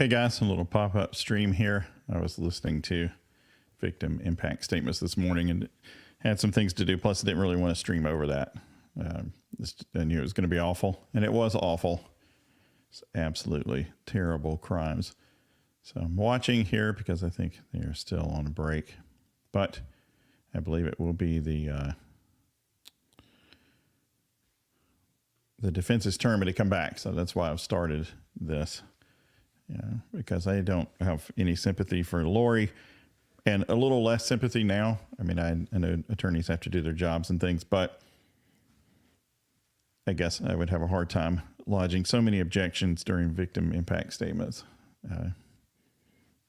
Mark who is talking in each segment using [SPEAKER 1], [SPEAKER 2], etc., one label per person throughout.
[SPEAKER 1] Hey guys, a little pop-up stream here. I was listening to victim impact statements this morning and had some things to do. Plus I didn't really want to stream over that. I knew it was going to be awful, and it was awful. It's absolutely terrible crimes. So I'm watching here because I think they are still on a break, but I believe it will be the defense's turn to come back. So that's why I've started this. Yeah, because I don't have any sympathy for Lori, and a little less sympathy now. I mean, I know attorneys have to do their jobs and things, but I guess I would have a hard time lodging so many objections during victim impact statements.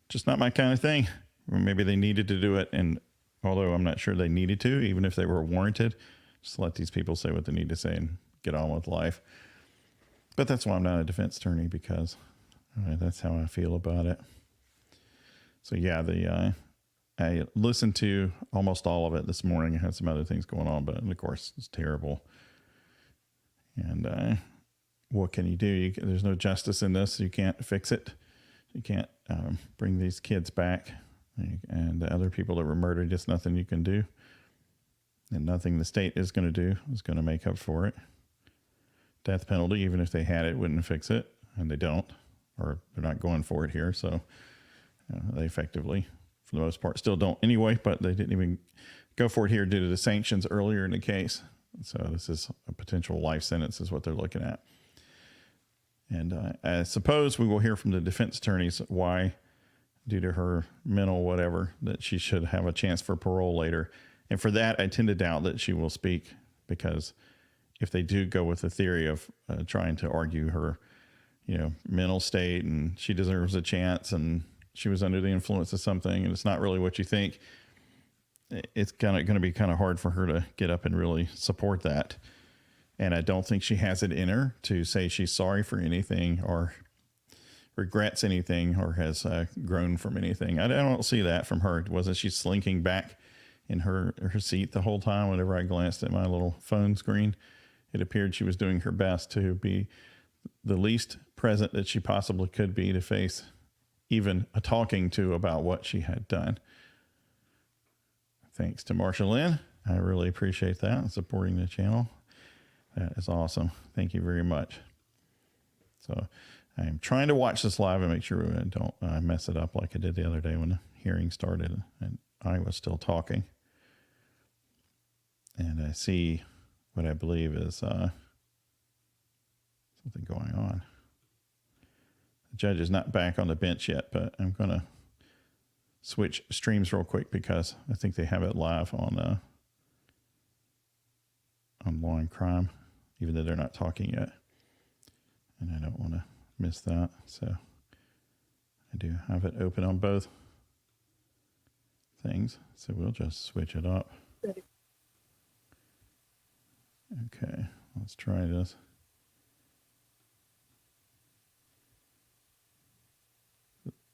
[SPEAKER 1] Just not my kind of thing. Or maybe they needed to do it, and although I'm not sure they needed to, even if they were warranted, just let these people say what they need to say and get on with life. But that's why I'm not a defense attorney, because that's how I feel about it. So yeah, I listened to almost all of it this morning. I had some other things going on, but of course it's terrible. And what can you do? There's no justice in this. You can't fix it. You can't bring these kids back, and the other people that were murdered. Just nothing you can do, and nothing the state is going to do is going to make up for it. Death penalty, even if they had it, wouldn't fix it, and they don't. Or they're not going for it here. So they effectively, for the most part, still don't anyway, but they didn't even go for it here due to the sanctions earlier in the case. So this is a potential life sentence is what they're looking at. And I suppose we will hear from the defense attorneys why, due to her mental whatever, that she should have a chance for parole later. And for that, I tend to doubt that she will speak, because if they do go with the theory of trying to argue her mental state, and she deserves a chance, and she was under the influence of something, and it's not really what you think, it's going to be kind of hard for her to get up and really support that. And I don't think she has it in her to say she's sorry for anything, or regrets anything, or has grown from anything. I don't see that from her. Wasn't she slinking back in her seat the whole time? Whenever I glanced at my little phone screen, it appeared she was doing her best to be the least present that she possibly could be, to face even a talking to about what she had done. Thanks to Marsha Lynn. I really appreciate that, supporting the channel. That is awesome. Thank you very much. So I'm trying to watch this live and make sure I don't mess it up like I did the other day when the hearing started and I was still talking. And I see what I believe is something going on. The judge is not back on the bench yet, but I'm going to switch streams real quick because I think they have it live on Law and Crime, even though they're not talking yet. And I don't want to miss that. So I do have it open on both things. So we'll just switch it up. Okay, let's try this.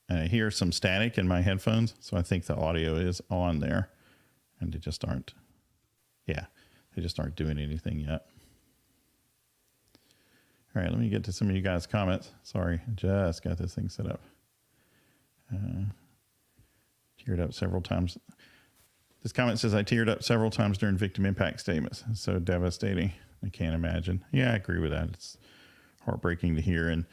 [SPEAKER 1] And I hear some static in my headphones, so I think the audio is on there, and they just aren't doing anything yet. All right, let me get to some of you guys' comments. Sorry, I just got this thing set up. Teared up several times. This comment says, I teared up several times during victim impact statements. It's so devastating. I can't imagine. Yeah, I agree with that. It's heartbreaking to hear. And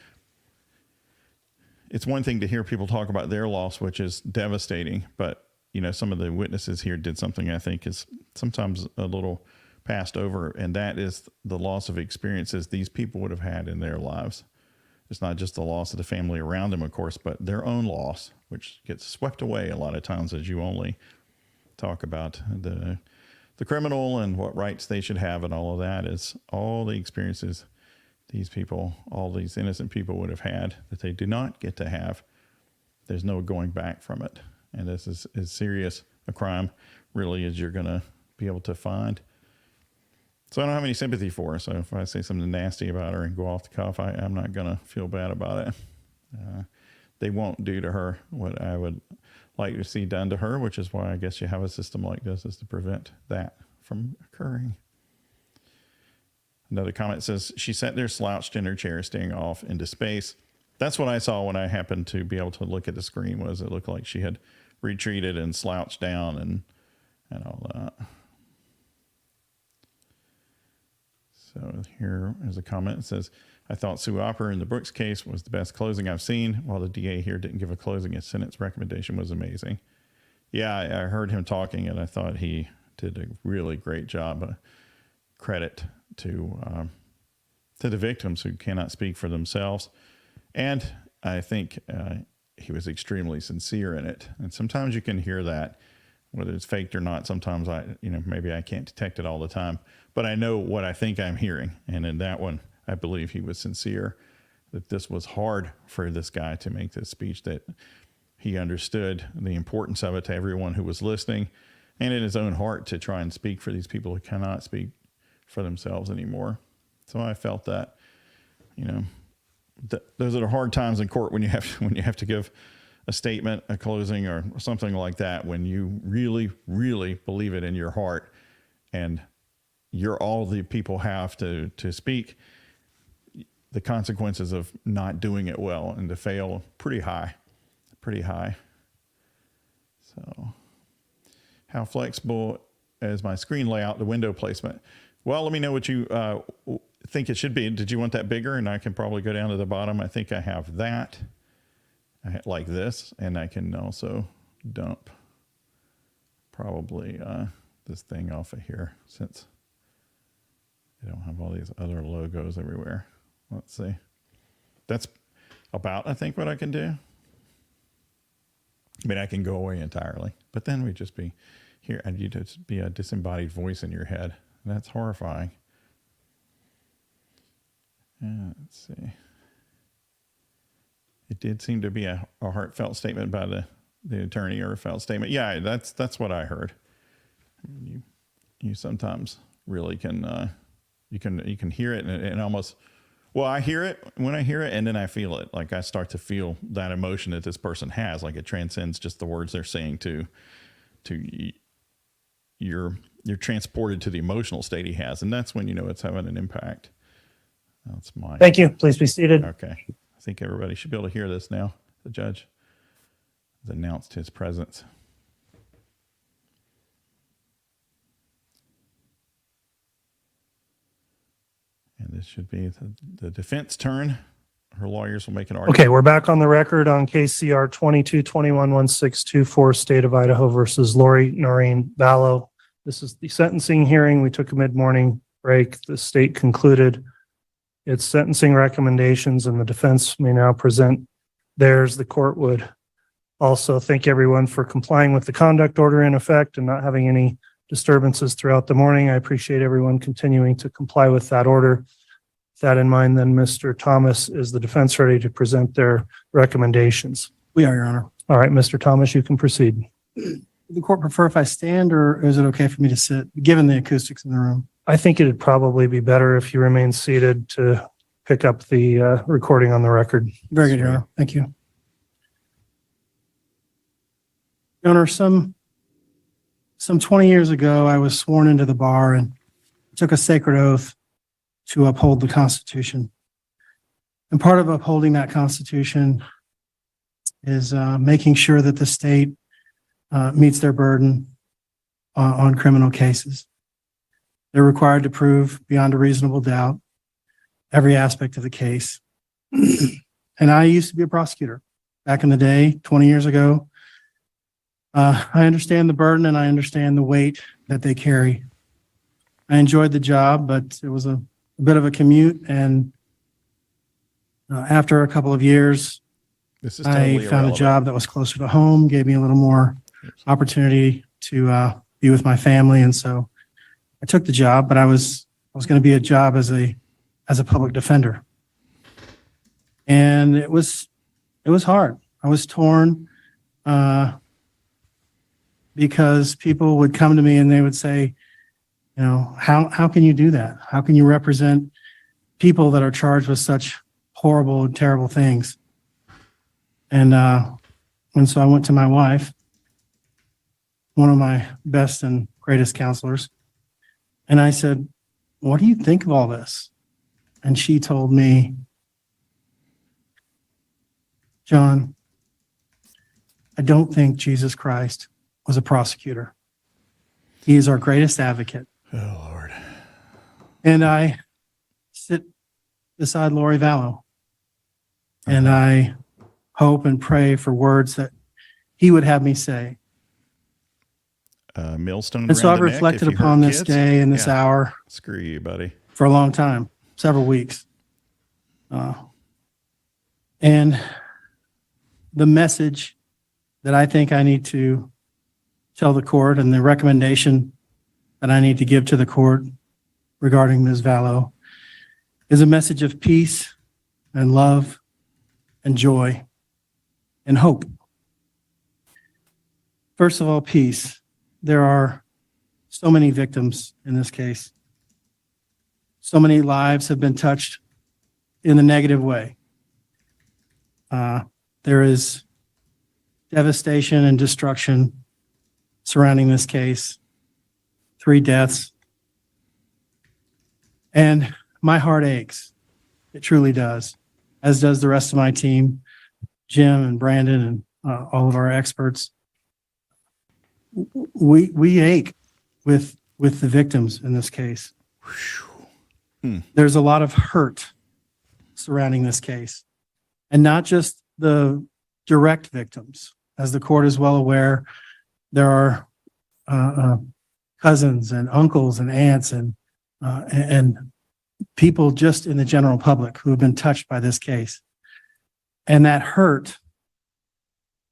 [SPEAKER 1] it's one thing to hear people talk about their loss, which is devastating. But, some of the witnesses here did something I think is sometimes a little passed over. And that is the loss of experiences these people would have had in their lives. It's not just the loss of the family around them, of course, but their own loss, which gets swept away a lot of times as you only talk about the criminal and what rights they should have, and all of that is all the experiences these people, all these innocent people would have had that they do not get to have. There's no going back from it. And this is as serious a crime really as you're going to be able to find. So I don't have any sympathy for her. So if I say something nasty about her and go off the cuff, I'm not going to feel bad about it. They won't do to her what I would like to see done to her, which is why I guess you have a system like this, is to prevent that from occurring. Another comment says, she sat there slouched in her chair, staring off into space. That's what I saw when I happened to be able to look at the screen. Was it looked like she had retreated and slouched down and all that. So here is a comment. It says, I thought Sue Opper in the Brooks case was the best closing I've seen, while the DA here didn't give a closing. His sentence recommendation was amazing. Yeah, I heard him talking, and I thought he did a really great job. Credit to the victims who cannot speak for themselves. And I think he was extremely sincere in it. And sometimes you can hear that, whether it's faked or not. Sometimes maybe I can't detect it all the time, but I know what I think I'm hearing. And in that one, I believe he was sincere, that this was hard for this guy to make this speech, that he understood the importance of it to everyone who was listening, and in his own heart to try and speak for these people who cannot speak for themselves anymore. So I felt that, those are the hard times in court when you have to give a statement, a closing, or something like that, when you really, really believe it in your heart, and you're all the people have to speak. The consequences of not doing it well and to fail pretty high. So how flexible is my screen layout, the window placement? Well, let me know what you think it should be. Did you want that bigger? And I can probably go down to the bottom. I think I have that like this, and I can also dump probably this thing off of here, since I don't have all these other logos everywhere. Let's see. That's about, I think, what I can do. I mean, I can go away entirely, but then we'd just be here, and you'd just be a disembodied voice in your head. That's horrifying. Let's see. It did seem to be a heartfelt statement by the attorney, or a felt statement. Yeah, that's what I heard. You sometimes really can you can hear it, and almost, well, I hear it when I hear it, and then I feel it. Like I start to feel that emotion that this person has. Like it transcends just the words they're saying to you're transported to the emotional state he has, and that's when it's having an impact. That's my.
[SPEAKER 2] Thank you. Please be seated.
[SPEAKER 1] Okay. I think everybody should be able to hear this now. The judge has announced his presence. And this should be the defense turn. Her lawyers will make an argument.
[SPEAKER 2] Okay, we're back on the record on case CR 22-21-1624, State of Idaho versus Lori Noreen Vallow. This is the sentencing hearing. We took a mid-morning break. The state concluded its sentencing recommendations, and the defense may now present theirs. The court would also thank everyone for complying with the conduct order in effect and not having any disturbances throughout the morning. I appreciate everyone continuing to comply with that order. With that in mind, then, Mr. Thomas, is the defense ready to present their recommendations?
[SPEAKER 3] We are, Your Honor.
[SPEAKER 2] All right, Mr. Thomas, you can proceed.
[SPEAKER 3] Would the court prefer if I stand, or is it okay for me to sit, given the acoustics in the room?
[SPEAKER 2] I think it'd probably be better if you remain seated to pick up the recording on the record.
[SPEAKER 3] Very good, Your Honor. Thank you. Your Honor, some 20 years ago, I was sworn into the bar and took a sacred oath to uphold the Constitution. And part of upholding that Constitution is making sure that the state meets their burden on criminal cases. They're required to prove beyond a reasonable doubt every aspect of the case. And I used to be a prosecutor back in the day, 20 years ago. I understand the burden, and I understand the weight that they carry. I enjoyed the job, but it was a bit of a commute. And after a couple of years, I found a job that was closer to home, gave me a little more opportunity to be with my family. And so I took the job, but I was going to be a job as a public defender. And it was hard. I was torn because people would come to me and they would say, how can you do that? How can you represent people that are charged with such horrible and terrible things? And so I went to my wife, one of my best and greatest counselors, and I said, what do you think of all this? And she told me, John, I don't think Jesus Christ was a prosecutor. He is our greatest advocate.
[SPEAKER 1] Oh, Lord.
[SPEAKER 3] And I sit beside Lori Vallow, and I hope and pray for words that he would have me say.
[SPEAKER 1] Millstone
[SPEAKER 3] And so
[SPEAKER 1] around
[SPEAKER 3] I've
[SPEAKER 1] the neck
[SPEAKER 3] reflected
[SPEAKER 1] if you
[SPEAKER 3] upon
[SPEAKER 1] hurt
[SPEAKER 3] this
[SPEAKER 1] kids.
[SPEAKER 3] day and this
[SPEAKER 1] Yeah.
[SPEAKER 3] hour
[SPEAKER 1] Screw you, buddy.
[SPEAKER 3] for a long time, several weeks. And the message that I think I need to tell the court, and the recommendation that I need to give to the court regarding Ms. Vallow, is a message of peace and love and joy and hope. First of all, peace. There are so many victims in this case. So many lives have been touched in a negative way. There is devastation and destruction surrounding this case. 3 deaths. And my heart aches. It truly does, as does the rest of my team, Jim and Brandon and all of our experts. We ache with the victims in this case. There's a lot of hurt surrounding this case, and not just the direct victims. As the court is well aware, there are cousins and uncles and aunts and people just in the general public who have been touched by this case. And that hurt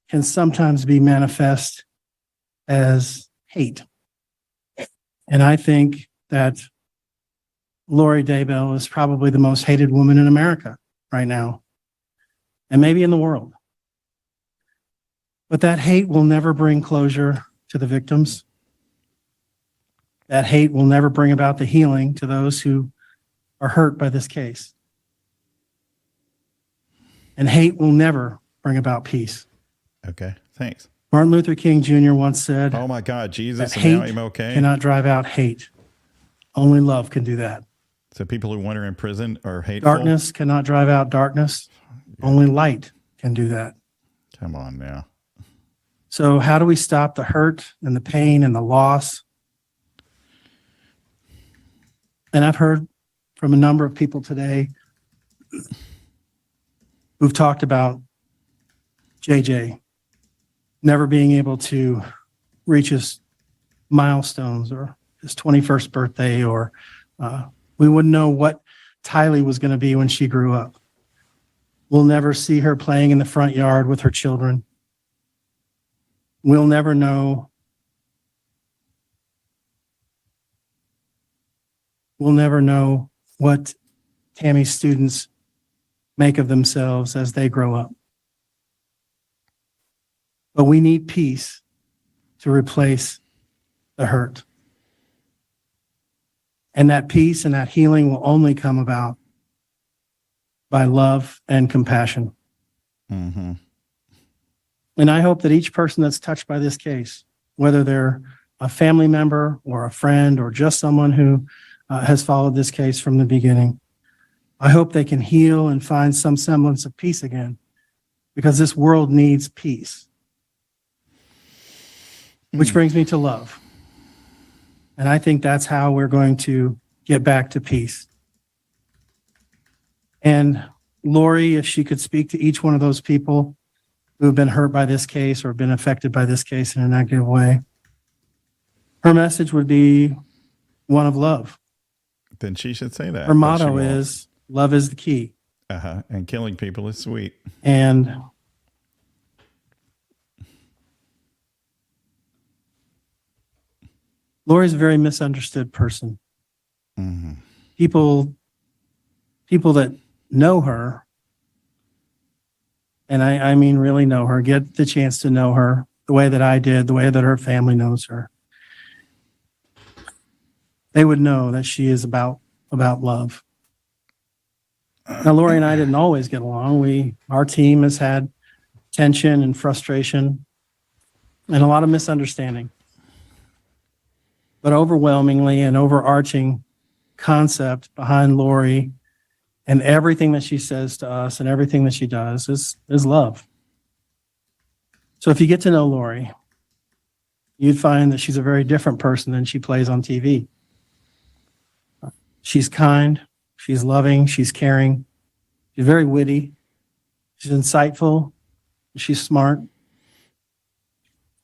[SPEAKER 3] can sometimes be manifest as hate. And I think that Lori Daybell is probably the most hated woman in America right now, and maybe in the world. But that hate will never bring closure to the victims. That hate will never bring about the healing to those who are hurt by this case. And hate will never bring about peace.
[SPEAKER 1] Okay, thanks.
[SPEAKER 3] Martin Luther King Jr. once said,
[SPEAKER 1] Oh, my God, Jesus,
[SPEAKER 3] that
[SPEAKER 1] and now
[SPEAKER 3] hate
[SPEAKER 1] I'm okay.
[SPEAKER 3] cannot drive out hate. Only love can do that.
[SPEAKER 1] So people who want her in prison are hateful?
[SPEAKER 3] Darkness cannot drive out darkness. Only light can do that.
[SPEAKER 1] Come on now.
[SPEAKER 3] So how do we stop the hurt and the pain and the loss? And I've heard from a number of people today who've talked about JJ never being able to reach his milestones or his 21st birthday, or we wouldn't know what Tylee was going to be when she grew up. We'll never see her playing in the front yard with her children. We'll never know. We'll never know what Tammy's students make of themselves as they grow up. But we need peace to replace the hurt. And that peace and that healing will only come about by love and compassion.
[SPEAKER 1] Mm-hmm.
[SPEAKER 3] And I hope that each person that's touched by this case, whether they're a family member or a friend or just someone who has followed this case from the beginning, I hope they can heal and find some semblance of peace again, because this world needs peace. Which brings me to love. And I think that's how we're going to get back to peace. And Lori, if she could speak to each one of those people who have been hurt by this case or been affected by this case in a negative way, her message would be one of love.
[SPEAKER 1] Then she should say that.
[SPEAKER 3] Her motto is, love is the key.
[SPEAKER 1] And killing people is sweet.
[SPEAKER 3] And Lori's a very misunderstood person.
[SPEAKER 1] Mm-hmm.
[SPEAKER 3] People that know her, and I mean really know her, get the chance to know her the way that I did, the way that her family knows her, they would know that she is about love. Now, Lori and I didn't always get along. Our team has had tension and frustration and a lot of misunderstanding. But overwhelmingly, an overarching concept behind Lori And everything that she says to us and everything that she does is love. So if you get to know Lori, you'd find that she's a very different person than she plays on TV. She's kind, she's loving, she's caring, she's very witty, she's insightful, she's smart.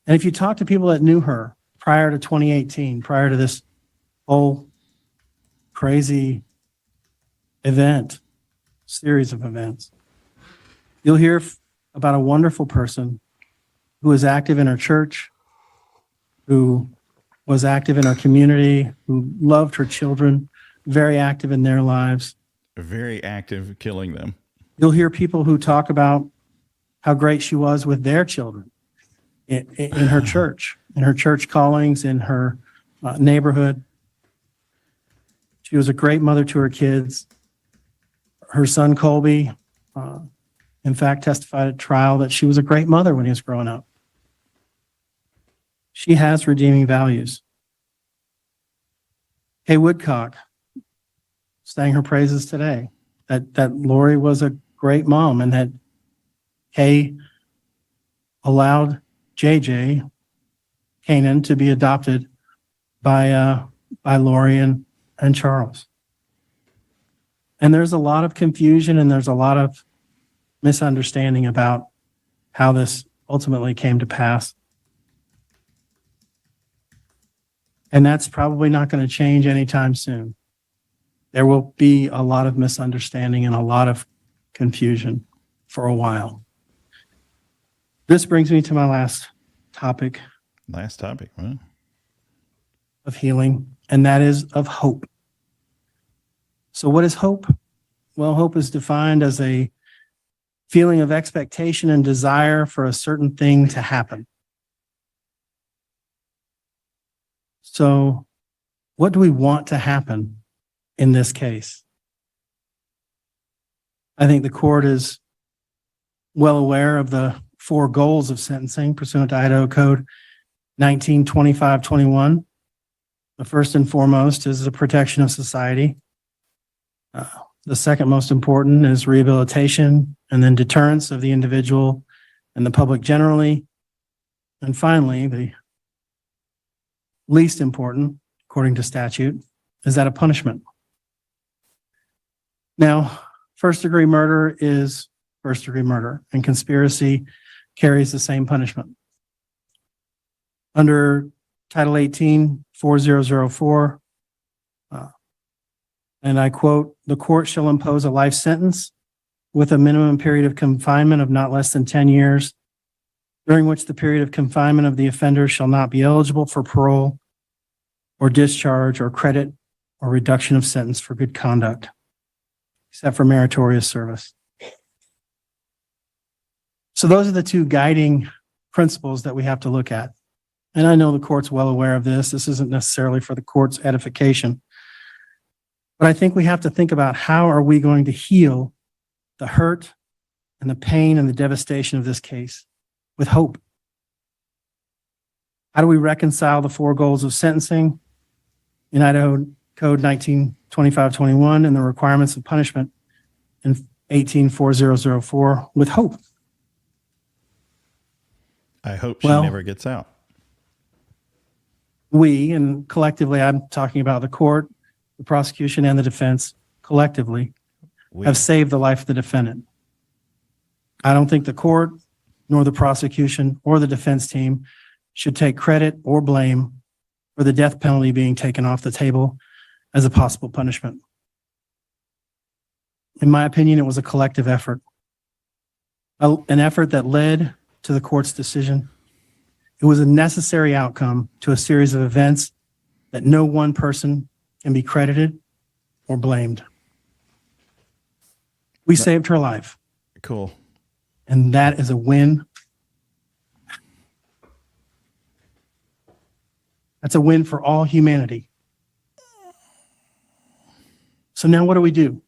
[SPEAKER 3] And if you talk to people that knew her prior to 2018, prior to this whole crazy series of events, you'll hear about a wonderful person who is active in her church, who was active in our community, who loved her children, very active in their lives.
[SPEAKER 1] Very active killing them.
[SPEAKER 3] You'll hear people who talk about how great she was with their children in her church callings, in her neighborhood. She was a great mother to her kids. Her son, Colby, in fact, testified at trial that she was a great mother when he was growing up. She has redeeming values. Kay Woodcock sang her praises today, that Lori was a great mom and that Kay allowed JJ, Canaan, to be adopted by Lori and Charles. And there's a lot of confusion and there's a lot of misunderstanding about how this ultimately came to pass. And that's probably not going to change anytime soon. There will be a lot of misunderstanding and a lot of confusion for a while. This brings me to my last topic.
[SPEAKER 1] Last topic, huh?
[SPEAKER 3] Of healing, and that is of hope. So what is hope? Well, hope is defined as a feeling of expectation and desire for a certain thing to happen. So what do we want to happen in this case? I think the court is well aware of the 4 goals of sentencing pursuant to Idaho Code 1925-21. The first and foremost is the protection of society. The second most important is rehabilitation, and then deterrence of the individual and the public generally. And finally, the least important, according to statute, is that of punishment. Now, first-degree murder is first-degree murder, and conspiracy carries the same punishment. Under Title 18, 4004, and I quote, "The court shall impose a life sentence with a minimum period of confinement of not less than 10 years, during which the period of confinement of the offender shall not be eligible for parole or discharge or credit or reduction of sentence for good conduct, except for meritorious service." So those are the 2 guiding principles that we have to look at. And I know the court's well aware of this. This isn't necessarily for the court's edification. But I think we have to think about how are we going to heal the hurt and the pain and the devastation of this case with hope. How do we reconcile the 4 goals of sentencing in Idaho Code 1925-21 and the requirements of punishment in 18-4004 with hope?
[SPEAKER 1] I hope she
[SPEAKER 3] Well,
[SPEAKER 1] never gets out.
[SPEAKER 3] We, and collectively, I'm talking about the court, the prosecution, and the defense, collectively, have saved the life of the defendant. I don't think the court, nor the prosecution, or the defense team should take credit or blame for the death penalty being taken off the table as a possible punishment. In my opinion, it was a collective effort, an effort that led to the court's decision. It was a necessary outcome to a series of events that no one person can be credited or blamed. We saved her life.
[SPEAKER 1] Cool.
[SPEAKER 3] And that is a win. That's a win for all humanity. So now what do we do?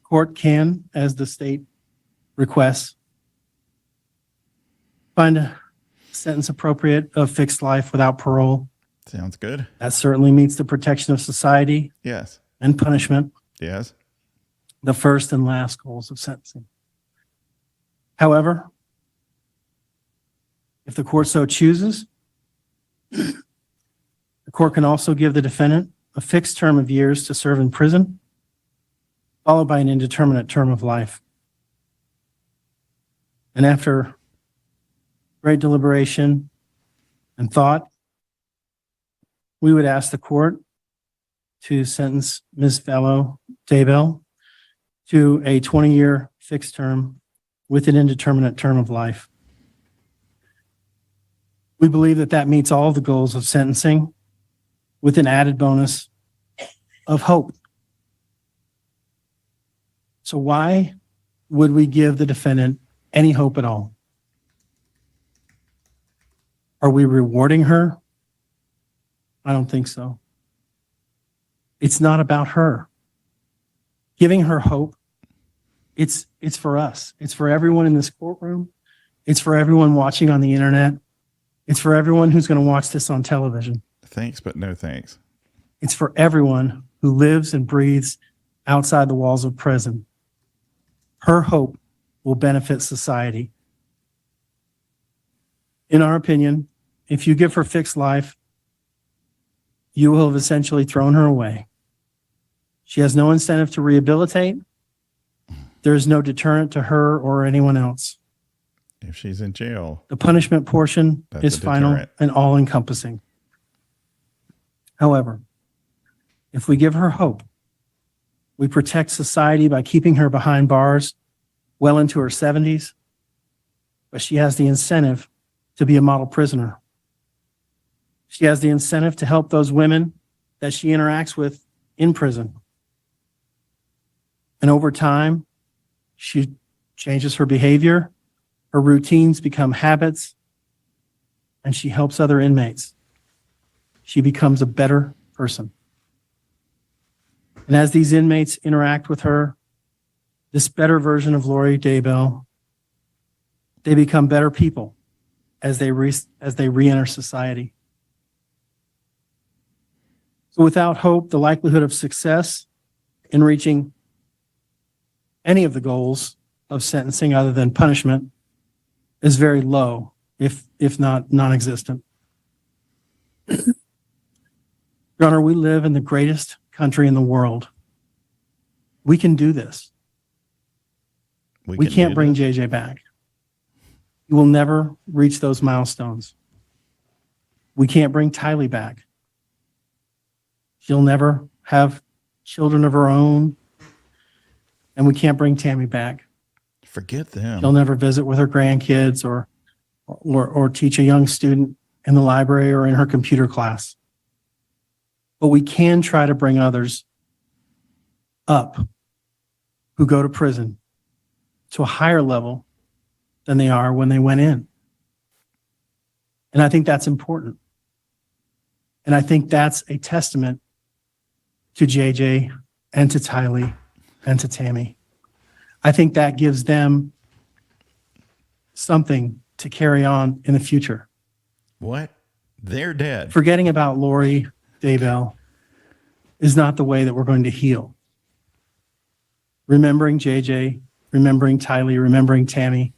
[SPEAKER 3] Court can, as the state requests, find a sentence appropriate of fixed life without parole.
[SPEAKER 1] Sounds good.
[SPEAKER 3] That certainly meets the protection of society
[SPEAKER 1] Yes.
[SPEAKER 3] and punishment.
[SPEAKER 1] Yes.
[SPEAKER 3] the first and last goals of sentencing. However, if the court so chooses, the court can also give the defendant a fixed term of years to serve in prison, followed by an indeterminate term of life. And after great deliberation and thought, we would ask the court to sentence Ms. Vallow Daybell to a 20-year fixed term with an indeterminate term of life. We believe that that meets all the goals of sentencing with an added bonus of hope. So why would we give the defendant any hope at all? Are we rewarding her? I don't think so. It's not about her. Giving her hope, it's for us. It's for everyone in this courtroom. It's for everyone watching on the internet. It's for everyone who's going to watch this on television.
[SPEAKER 1] Thanks, but no thanks.
[SPEAKER 3] It's for everyone who lives and breathes outside the walls of prison. Her hope will benefit society. In our opinion, if you give her fixed life, you will have essentially thrown her away. She has no incentive to rehabilitate. There is no deterrent to her or anyone else.
[SPEAKER 1] If she's in jail,
[SPEAKER 3] The punishment portion
[SPEAKER 1] That's
[SPEAKER 3] is
[SPEAKER 1] a
[SPEAKER 3] final
[SPEAKER 1] deterrent.
[SPEAKER 3] and all-encompassing. However, if we give her hope, we protect society by keeping her behind bars well into her 70s, but she has the incentive to be a model prisoner. She has the incentive to help those women that she interacts with in prison. And over time, she changes her behavior, her routines become habits, and she helps other inmates. She becomes a better person. And as these inmates interact with her, this better version of Lori Daybell, they become better people as they re-enter society. So without hope, the likelihood of success in reaching any of the goals of sentencing other than punishment is very low, if not non-existent. Your Honor, we live in the greatest country in the world. We can do this. We
[SPEAKER 1] can
[SPEAKER 3] can't
[SPEAKER 1] do
[SPEAKER 3] bring
[SPEAKER 1] this.
[SPEAKER 3] JJ back. You will never reach those milestones. We can't bring Tylee back. She'll never have children of her own. And we can't bring Tammy back.
[SPEAKER 1] Forget them.
[SPEAKER 3] She'll never visit with her grandkids or teach a young student in the library or in her computer class. But we can try to bring others up who go to prison to a higher level than they are when they went in. And I think that's important. And I think that's a testament to JJ and to Tylee and to Tammy. I think that gives them something to carry on in the future.
[SPEAKER 1] What? They're dead.
[SPEAKER 3] Forgetting about Lori Daybell is not the way that we're going to heal. Remembering JJ, remembering Tylee, remembering Tammy,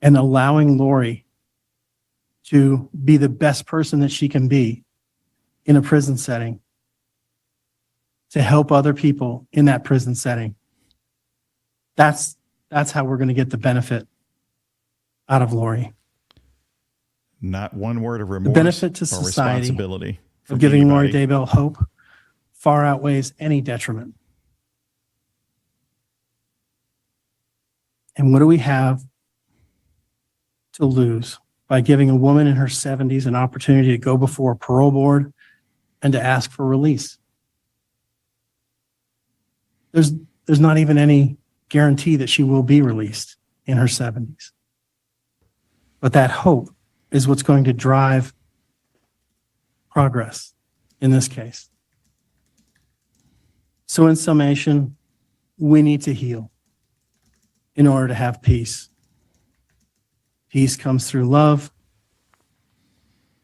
[SPEAKER 3] and allowing Lori to be the best person that she can be in a prison setting, to help other people in that prison setting. That's how we're going to get the benefit out of Lori.
[SPEAKER 1] Not one word of remorse
[SPEAKER 3] benefit to
[SPEAKER 1] or
[SPEAKER 3] society
[SPEAKER 1] responsibility
[SPEAKER 3] Of
[SPEAKER 1] from
[SPEAKER 3] giving Lori
[SPEAKER 1] anybody.
[SPEAKER 3] Daybell hope far outweighs any detriment. And what do we have to lose by giving a woman in her 70s an opportunity to go before a parole board and to ask for release? There's not even any guarantee that she will be released in her 70s. But that hope is what's going to drive progress in this case. So in summation, we need to heal in order to have peace. Peace comes through love.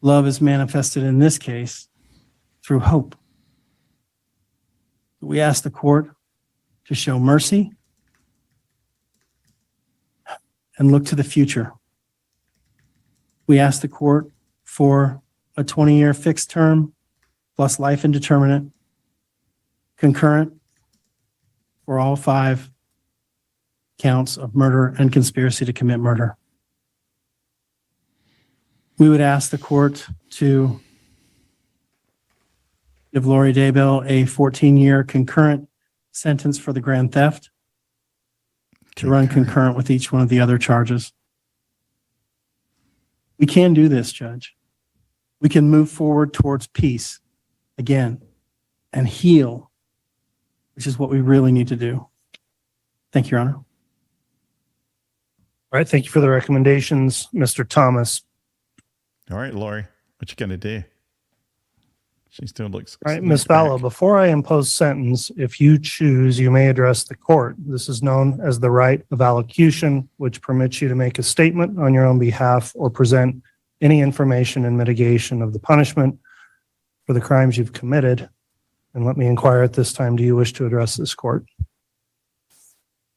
[SPEAKER 3] Love is manifested in this case through hope. We ask the court to show mercy and look to the future. We ask the court for a 20-year fixed term plus life indeterminate, concurrent for all 5 counts of murder and conspiracy to commit murder. We would ask the court to give Lori Daybell a 14-year concurrent sentence for the grand theft to run concurrent with each one of the other charges. We can do this, Judge. We can move forward towards peace again and heal, which is what we really need to do. Thank you, Your Honor.
[SPEAKER 2] All right. Thank you for the recommendations, Mr. Thomas.
[SPEAKER 1] All right, Lori, what you gonna do? She still looks.
[SPEAKER 2] All right, Ms. Vallow, before I impose sentence, if you choose, you may address the court. This is known as the right of allocution, which permits you to make a statement on your own behalf or present any information in mitigation of the punishment for the crimes you've committed. And let me inquire at this time, do you wish to address this court?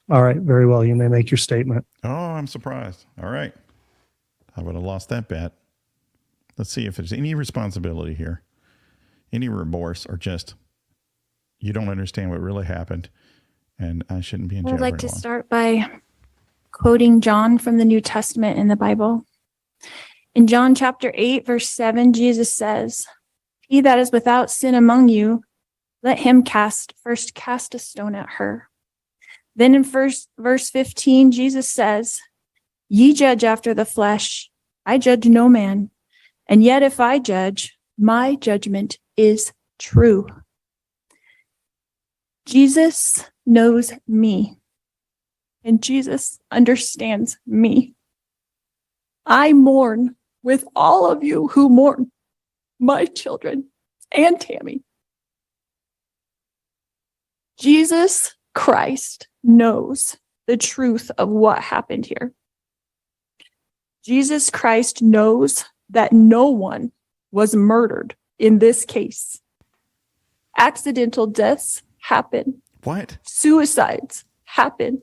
[SPEAKER 2] All right, very well. You may make your statement.
[SPEAKER 1] Oh, I'm surprised. All right. I would have lost that bet. Let's see if there's any responsibility here, any remorse, or just you don't understand what really happened and I shouldn't be in jail.
[SPEAKER 4] I'd like to start by quoting John from the New Testament in the Bible. In John chapter 8, verse 7, Jesus says, "He that is without sin among you, let him first cast a stone at her." Then in verse 15, Jesus says, "Ye judge after the flesh. I judge no man. And yet if I judge, my judgment is true." Jesus knows me, and Jesus understands me. I mourn with all of you who mourn, my children and Tammy. Jesus Christ knows the truth of what happened here. Jesus Christ knows that no one was murdered in this case. Accidental deaths happen.
[SPEAKER 1] What?
[SPEAKER 4] Suicides happen.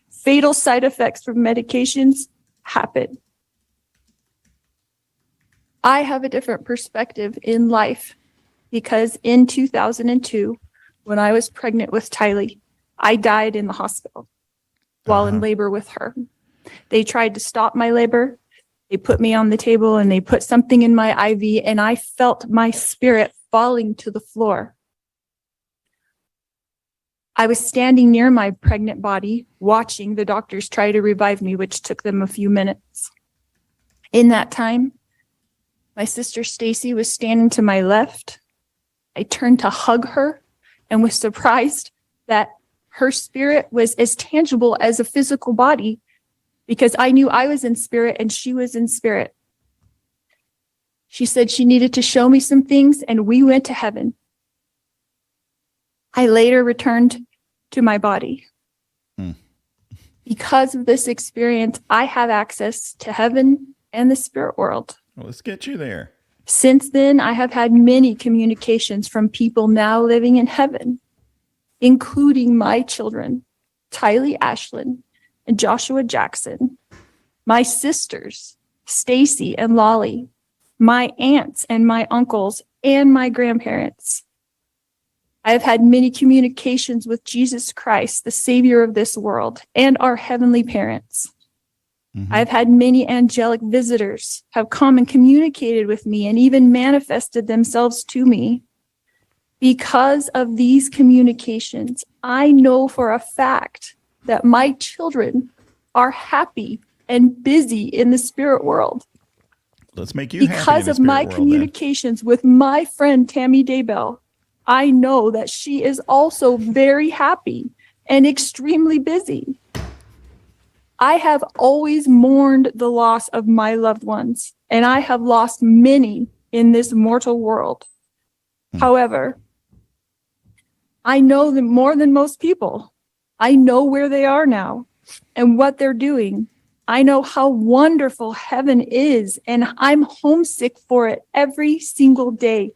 [SPEAKER 4] Fatal side effects from medications happen. I have a different perspective in life because in 2002, when I was pregnant with Tylee, I died in the hospital while in labor with her. They tried to stop my labor. They put me on the table and they put something in my IV, and I felt my spirit falling to the floor. I was standing near my pregnant body, watching the doctors try to revive me, which took them a few minutes. In that time, my sister Stacy was standing to my left. I turned to hug her and was surprised that her spirit was as tangible as a physical body, because I knew I was in spirit and she was in spirit. She said she needed to show me some things, and we went to heaven. I later returned to my body. Because of this experience, I have access to heaven and the spirit world.
[SPEAKER 1] Well, let's get you there.
[SPEAKER 4] Since then, I have had many communications from people now living in heaven, including my children, Tylee Ashlyn and Joshua Jackson, my sisters, Stacy and Lolly, my aunts and my uncles, and my grandparents. I have had many communications with Jesus Christ, the Savior of this world, and our heavenly parents. I've had many angelic visitors have come and communicated with me and even manifested themselves to me. Because of these communications, I know for a fact that my children are happy and busy in the spirit world.
[SPEAKER 1] Let's make you happy
[SPEAKER 4] Because of my communications with my friend Tammy Daybell, I know that she is also very happy and extremely busy. I have always mourned the loss of my loved ones, and I have lost many in this mortal world. However, I know them more than most people. I know where they are now and what they're doing. I know how wonderful heaven is, and I'm homesick for it every single day.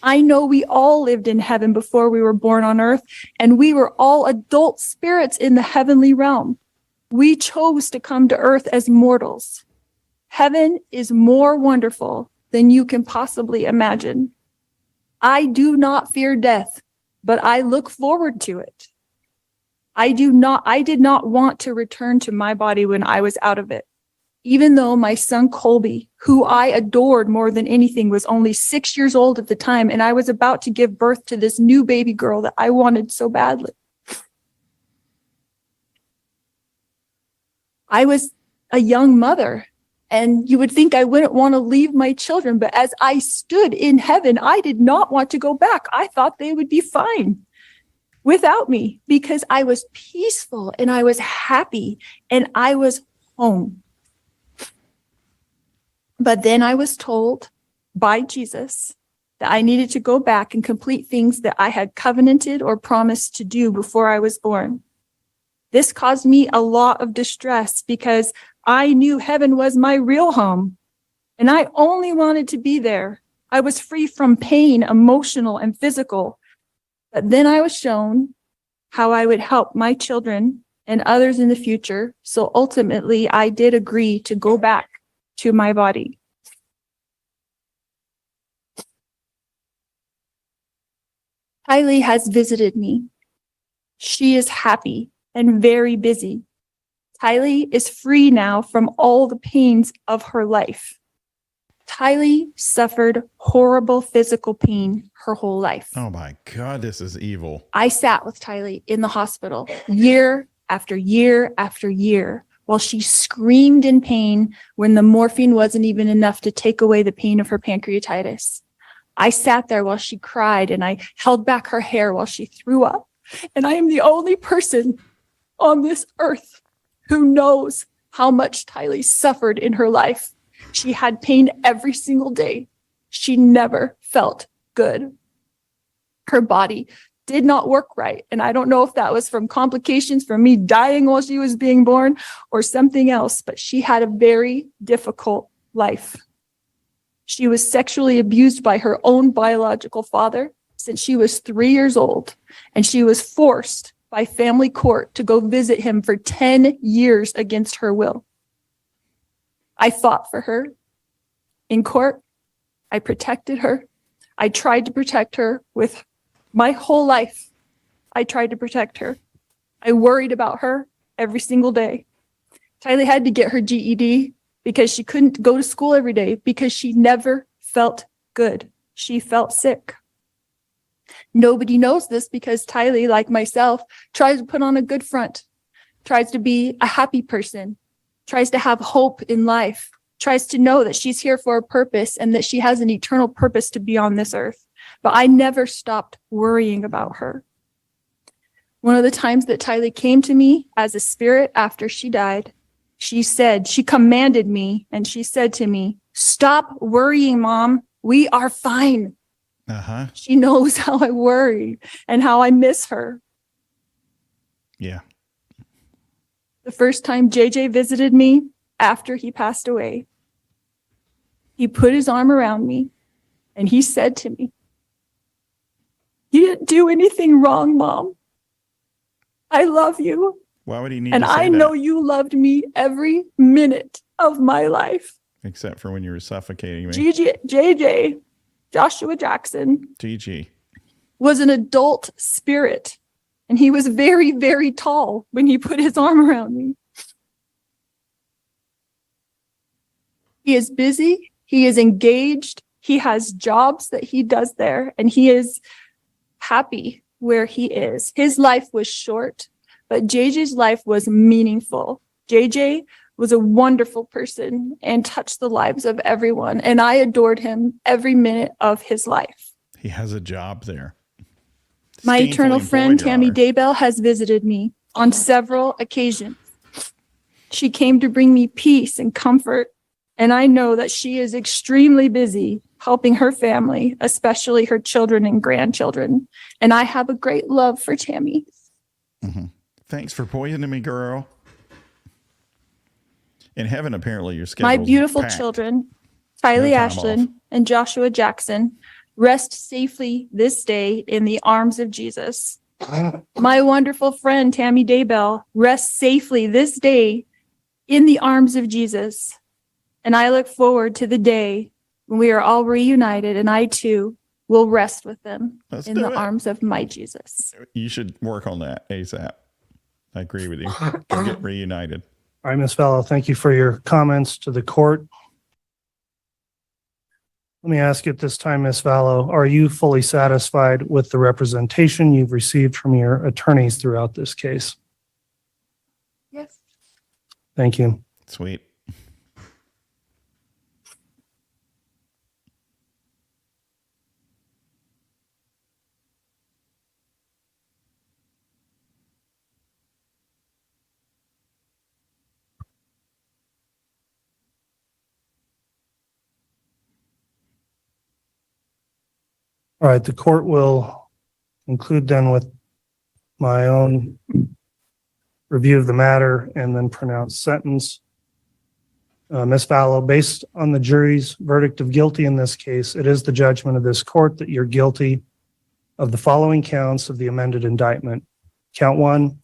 [SPEAKER 4] I know we all lived in heaven before we were born on earth, and we were all adult spirits in the heavenly realm. We chose to come to earth as mortals. Heaven is more wonderful than you can possibly imagine. I do not fear death, but I look forward to it. I did not want to return to my body when I was out of it. Even though my son Colby, who I adored more than anything, was only 6 years old at the time, and I was about to give birth to this new baby girl that I wanted so badly. I was a young mother, and you would think I wouldn't want to leave my children, but as I stood in heaven, I did not want to go back. I thought they would be fine without me because I was peaceful and I was happy and I was home. But then I was told by Jesus that I needed to go back and complete things that I had covenanted or promised to do before I was born. This caused me a lot of distress because I knew heaven was my real home, and I only wanted to be there. I was free from pain, emotional and physical. But then I was shown how I would help my children and others in the future. So ultimately, I did agree to go back to my body. Kylie has visited me. She is happy and very busy. Kylie is free now from all the pains of her life. Kylie suffered horrible physical pain her whole life.
[SPEAKER 1] Oh my God, this is evil.
[SPEAKER 4] I sat with Kylie in the hospital year after year after year while she screamed in pain when the morphine wasn't even enough to take away the pain of her pancreatitis. I sat there while she cried and I held back her hair while she threw up. And I am the only person on this earth who knows how much Kylie suffered in her life. She had pain every single day. She never felt good. Her body did not work right. And I don't know if that was from complications from me dying while she was being born or something else, but she had a very difficult life. She was sexually abused by her own biological father since she was 3 years old, and she was forced by family court to go visit him for 10 years against her will. I fought for her in court. I protected her. I tried to protect her with my whole life. I tried to protect her. I worried about her every single day. Kylie had to get her GED because she couldn't go to school every day because she never felt good. She felt sick. Nobody knows this because Kylie, like myself, tries to put on a good front, tries to be a happy person, tries to have hope in life, tries to know that she's here for a purpose and that she has an eternal purpose to be on this earth. But I never stopped worrying about her. One of the times that Kylie came to me as a spirit after she died, she commanded me and she said to me, "Stop worrying, Mom. We are fine."
[SPEAKER 1] Uh-huh.
[SPEAKER 4] She knows how I worry and how I miss her.
[SPEAKER 1] Yeah.
[SPEAKER 4] The first time JJ visited me after he passed away, he put his arm around me and he said to me, "You didn't do anything wrong, Mom. I love you.
[SPEAKER 1] Why would he need
[SPEAKER 4] And
[SPEAKER 1] to say
[SPEAKER 4] I
[SPEAKER 1] that?
[SPEAKER 4] know you loved me every minute of my life."
[SPEAKER 1] Except for when you were suffocating me.
[SPEAKER 4] JJ, Joshua Jackson,
[SPEAKER 1] GG.
[SPEAKER 4] was an adult spirit. And he was very, very tall when he put his arm around me. He is busy. He is engaged. He has jobs that he does there. And he is happy where he is. His life was short, but JJ's life was meaningful. JJ was a wonderful person and touched the lives of everyone. And I adored him every minute of his life.
[SPEAKER 1] He has a job there.
[SPEAKER 4] My
[SPEAKER 1] Gainfully
[SPEAKER 4] eternal friend,
[SPEAKER 1] employed, Your
[SPEAKER 4] Tammy
[SPEAKER 1] Honor.
[SPEAKER 4] Daybell, has visited me on several occasions. She came to bring me peace and comfort. And I know that she is extremely busy helping her family, especially her children and grandchildren. And I have a great love for Tammy.
[SPEAKER 1] Mm-hmm. Thanks for poisoning me, girl. In heaven, apparently, your schedule.
[SPEAKER 4] My beautiful children, Kylie
[SPEAKER 1] No time
[SPEAKER 4] Ashlyn and Joshua Jackson, rest safely this day in the arms of Jesus. My wonderful friend, Tammy Daybell, rest safely this day in the arms of Jesus. And I look forward to the day when we are all reunited and I too will rest with them
[SPEAKER 1] Let's
[SPEAKER 4] in
[SPEAKER 1] do
[SPEAKER 4] the
[SPEAKER 1] it.
[SPEAKER 4] arms of my Jesus.
[SPEAKER 1] You should work on that ASAP. I agree with you. Go get reunited.
[SPEAKER 2] All right, Ms. Vallow, thank you for your comments to the court. Let me ask you at this time, Ms. Vallow, are you fully satisfied with the representation you've received from your attorneys throughout this case?
[SPEAKER 4] Yes.
[SPEAKER 2] Thank you.
[SPEAKER 1] Sweet.
[SPEAKER 2] All right, the court will conclude then with my own review of the matter and then pronounce sentence. Ms. Vallow, based on the jury's verdict of guilty in this case, it is the judgment of this court that you're guilty of the following counts of the amended indictment. Count 1,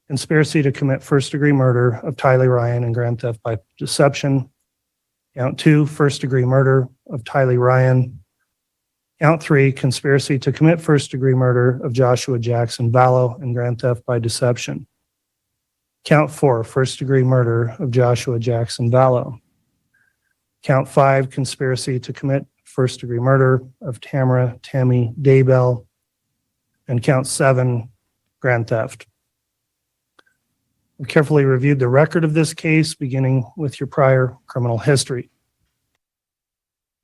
[SPEAKER 2] conspiracy to commit first-degree murder of Tylee Ryan and grand theft by deception. Count 2, first-degree murder of Tylee Ryan. Count 3, conspiracy to commit first-degree murder of Joshua Jackson Vallow and grand theft by deception. Count 4, first-degree murder of Joshua Jackson Vallow. Count 5, conspiracy to commit first-degree murder of Tammy Daybell. And count 7, grand theft. We carefully reviewed the record of this case, beginning with your prior criminal history.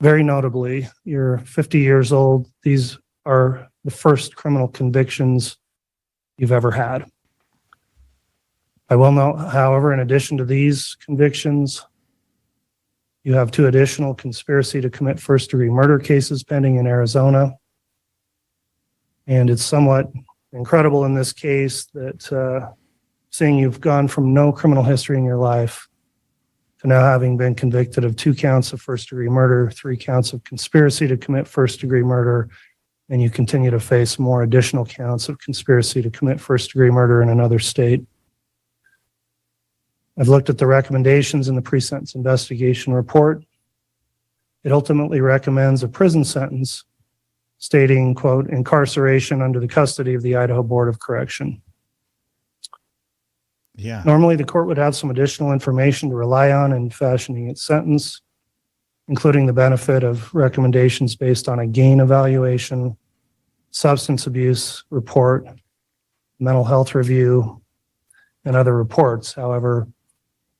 [SPEAKER 2] Very notably, you're 50 years old. These are the first criminal convictions you've ever had. I will note, however, in addition to these convictions, you have 2 additional conspiracy to commit first-degree murder cases pending in Arizona. And it's somewhat incredible in this case that seeing you've gone from no criminal history in your life to now having been convicted of 2 counts of first-degree murder, 3 counts of conspiracy to commit first-degree murder, and you continue to face more additional counts of conspiracy to commit first-degree murder in another state. I've looked at the recommendations in the pre-sentence investigation report. It ultimately recommends a prison sentence stating, quote, incarceration under the custody of the Idaho Board of Correction.
[SPEAKER 1] Yeah.
[SPEAKER 2] Normally, the court would have some additional information to rely on in fashioning its sentence, including the benefit of recommendations based on a gain evaluation, substance abuse report, mental health review, and other reports. However,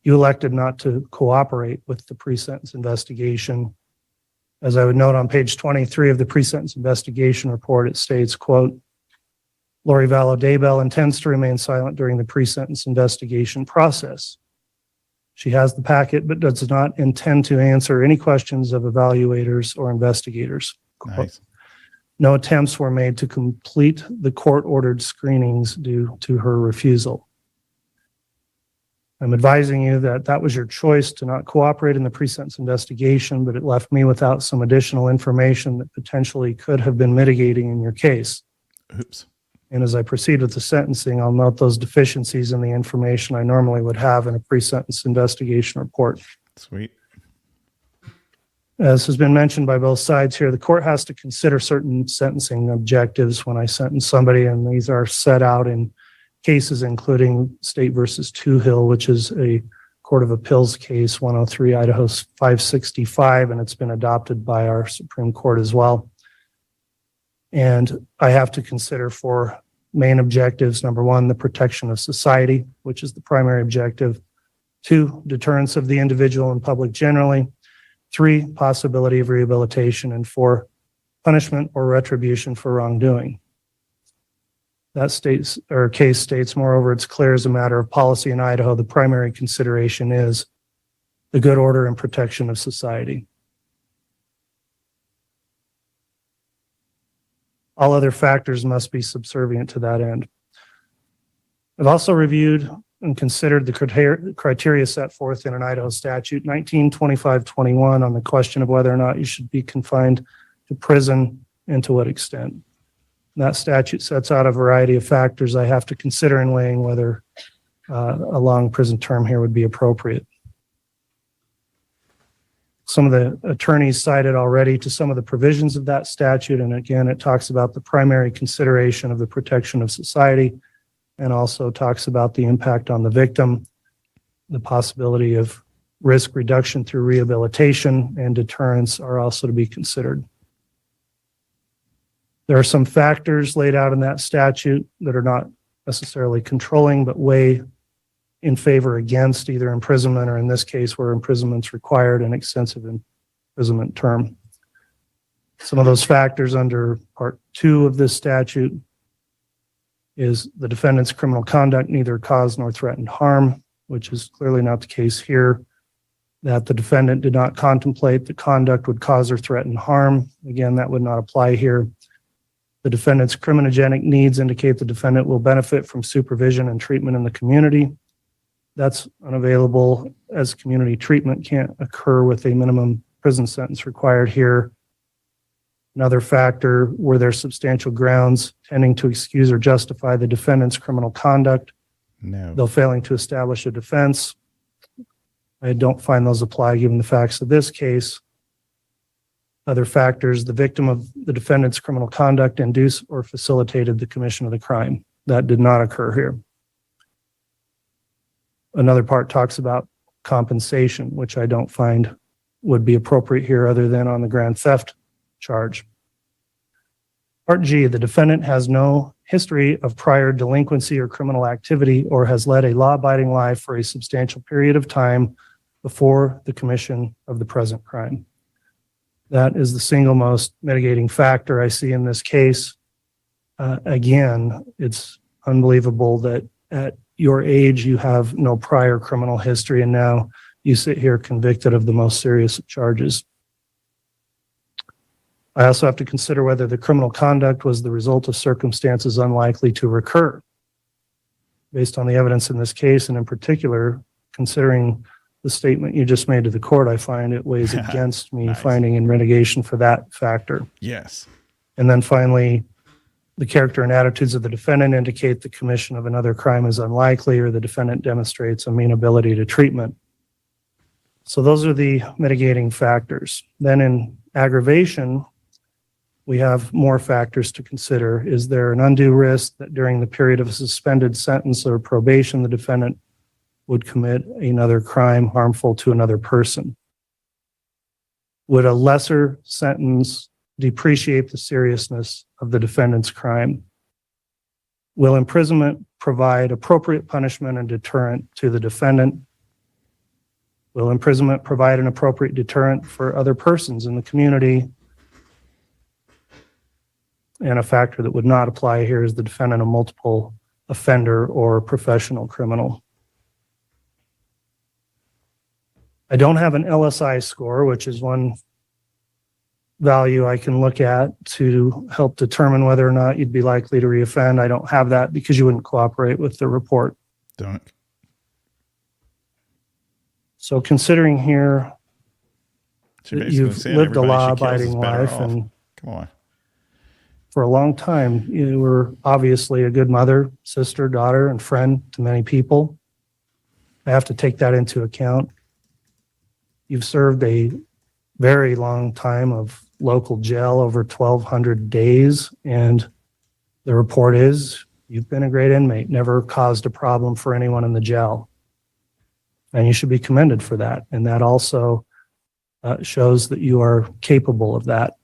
[SPEAKER 2] you elected not to cooperate with the pre-sentence investigation. As I would note on page 23 of the pre-sentence investigation report, it states, quote, Lori Vallow Daybell intends to remain silent during the pre-sentence investigation process. She has the packet, but does not intend to answer any questions of evaluators or investigators.
[SPEAKER 1] Nice.
[SPEAKER 2] No attempts were made to complete the court-ordered screenings due to her refusal. I'm advising you that that was your choice to not cooperate in the pre-sentence investigation, but it left me without some additional information that potentially could have been mitigating in your case.
[SPEAKER 1] Oops.
[SPEAKER 2] And as I proceed with the sentencing, I'll note those deficiencies in the information I normally would have in a pre-sentence investigation report.
[SPEAKER 1] Sweet.
[SPEAKER 2] As has been mentioned by both sides here, the court has to consider certain sentencing objectives when I sentence somebody, and these are set out in cases including State versus Toohill, which is a Court of Appeals case 103 Idaho 565, and it's been adopted by our Supreme Court as well. And I have to consider for main objectives, number 1, the protection of society, which is the primary objective. 2, deterrence of the individual and public generally. 3, possibility of rehabilitation. And 4, punishment or retribution for wrongdoing. That case states, moreover, it's clear as a matter of policy in Idaho, the primary consideration is the good order and protection of society. All other factors must be subservient to that end. I've also reviewed and considered the criteria set forth in an Idaho statute 1925-21 on the question of whether or not you should be confined to prison, and to what extent. That statute sets out a variety of factors I have to consider in weighing whether a long prison term here would be appropriate. Some of the attorneys cited already to some of the provisions of that statute, and again, it talks about the primary consideration of the protection of society, and also talks about the impact on the victim, the possibility of risk reduction through rehabilitation, and deterrence are also to be considered. There are some factors laid out in that statute that are not necessarily controlling, but weigh in favor against either imprisonment, or in this case where imprisonment's required, an extensive imprisonment term. Some of those factors under Part 2 of this statute is the defendant's criminal conduct neither caused nor threatened harm, which is clearly not the case here. That the defendant did not contemplate the conduct would cause or threaten harm. Again, that would not apply here. The defendant's criminogenic needs indicate the defendant will benefit from supervision and treatment in the community. That's unavailable, as community treatment can't occur with a minimum prison sentence required here. Another factor, were there substantial grounds tending to excuse or justify the defendant's criminal conduct,
[SPEAKER 1] No.
[SPEAKER 2] though failing to establish a defense? I don't find those apply given the facts of this case. Other factors, the victim of the defendant's criminal conduct induced or facilitated the commission of the crime. That did not occur here. Another part talks about compensation, which I don't find would be appropriate here other than on the grand theft charge. Part G, the defendant has no history of prior delinquency or criminal activity or has led a law-abiding life for a substantial period of time before the commission of the present crime. That is the single most mitigating factor I see in this case. Again, it's unbelievable that at your age, you have no prior criminal history, and now you sit here convicted of the most serious of charges. I also have to consider whether the criminal conduct was the result of circumstances unlikely to recur. Based on the evidence in this case, and in particular, considering the statement you just made to the court, I find it weighs against me
[SPEAKER 1] Nice.
[SPEAKER 2] finding in mitigation for that factor.
[SPEAKER 1] Yes.
[SPEAKER 2] And then finally, the character and attitudes of the defendant indicate the commission of another crime is unlikely, or the defendant demonstrates amenability to treatment. So those are the mitigating factors. Then in aggravation, we have more factors to consider. Is there an undue risk that during the period of a suspended sentence or probation, the defendant would commit another crime harmful to another person? Would a lesser sentence depreciate the seriousness of the defendant's crime? Will imprisonment provide appropriate punishment and deterrent to the defendant? Will imprisonment provide an appropriate deterrent for other persons in the community? And a factor that would not apply here is the defendant a multiple offender or professional criminal. I don't have an LSI score, which is one value I can look at to help determine whether or not you'd be likely to reoffend. I don't have that because you wouldn't cooperate with the report.
[SPEAKER 1] Don't.
[SPEAKER 2] So considering here
[SPEAKER 1] So
[SPEAKER 2] that
[SPEAKER 1] basically
[SPEAKER 2] you've
[SPEAKER 1] saying
[SPEAKER 2] lived a
[SPEAKER 1] everybody she kills
[SPEAKER 2] law-abiding
[SPEAKER 1] is better
[SPEAKER 2] life,
[SPEAKER 1] off.
[SPEAKER 2] and
[SPEAKER 1] Come on.
[SPEAKER 2] for a long time, you were obviously a good mother, sister, daughter, and friend to many people. I have to take that into account. You've served a very long time of local jail, over 1,200 days, and the report is you've been a great inmate, never caused a problem for anyone in the jail. And you should be commended for that. And that also shows that you are capable of that.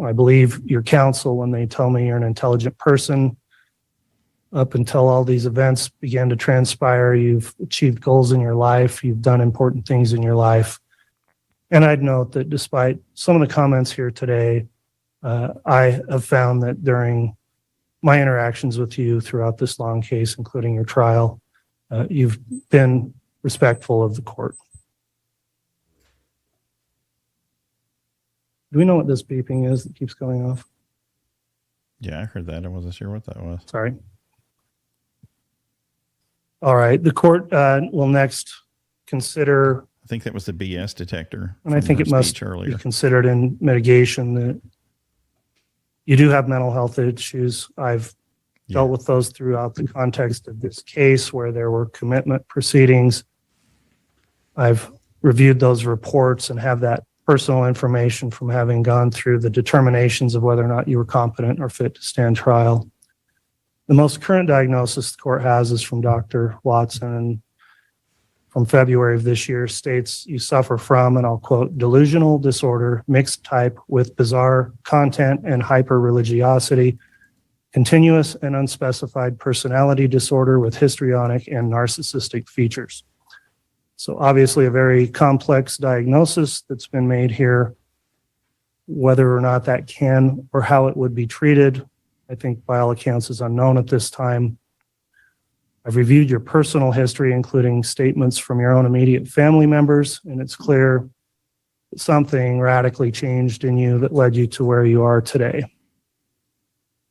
[SPEAKER 2] I believe your counsel when they tell me you're an intelligent person. Up until all these events began to transpire, you've achieved goals in your life, you've done important things in your life. And I'd note that despite some of the comments here today, I have found that during my interactions with you throughout this long case, including your trial, you've been respectful of the court. Do we know what this beeping is that keeps going off?
[SPEAKER 1] Yeah, I heard that. I wasn't sure what that was.
[SPEAKER 2] Sorry. All right. The court will next consider
[SPEAKER 1] I think that was the BS detector.
[SPEAKER 2] And I
[SPEAKER 1] from
[SPEAKER 2] think
[SPEAKER 1] her
[SPEAKER 2] it must
[SPEAKER 1] speech earlier.
[SPEAKER 2] be considered in mitigation that you do have mental health issues. I've dealt with those throughout the context of this case where there were commitment proceedings. I've reviewed those reports and have that personal information from having gone through the determinations of whether or not you were competent or fit to stand trial. The most current diagnosis the court has is from Dr. Watson, and from February of this year states you suffer from, and I'll quote, delusional disorder, mixed type with bizarre content and hyper-religiosity, continuous and unspecified personality disorder with histrionic and narcissistic features. So obviously a very complex diagnosis that's been made here. Whether or not that can or how it would be treated, I think by all accounts is unknown at this time. I've reviewed your personal history, including statements from your own immediate family members, and it's clear that something radically changed in you that led you to where you are today.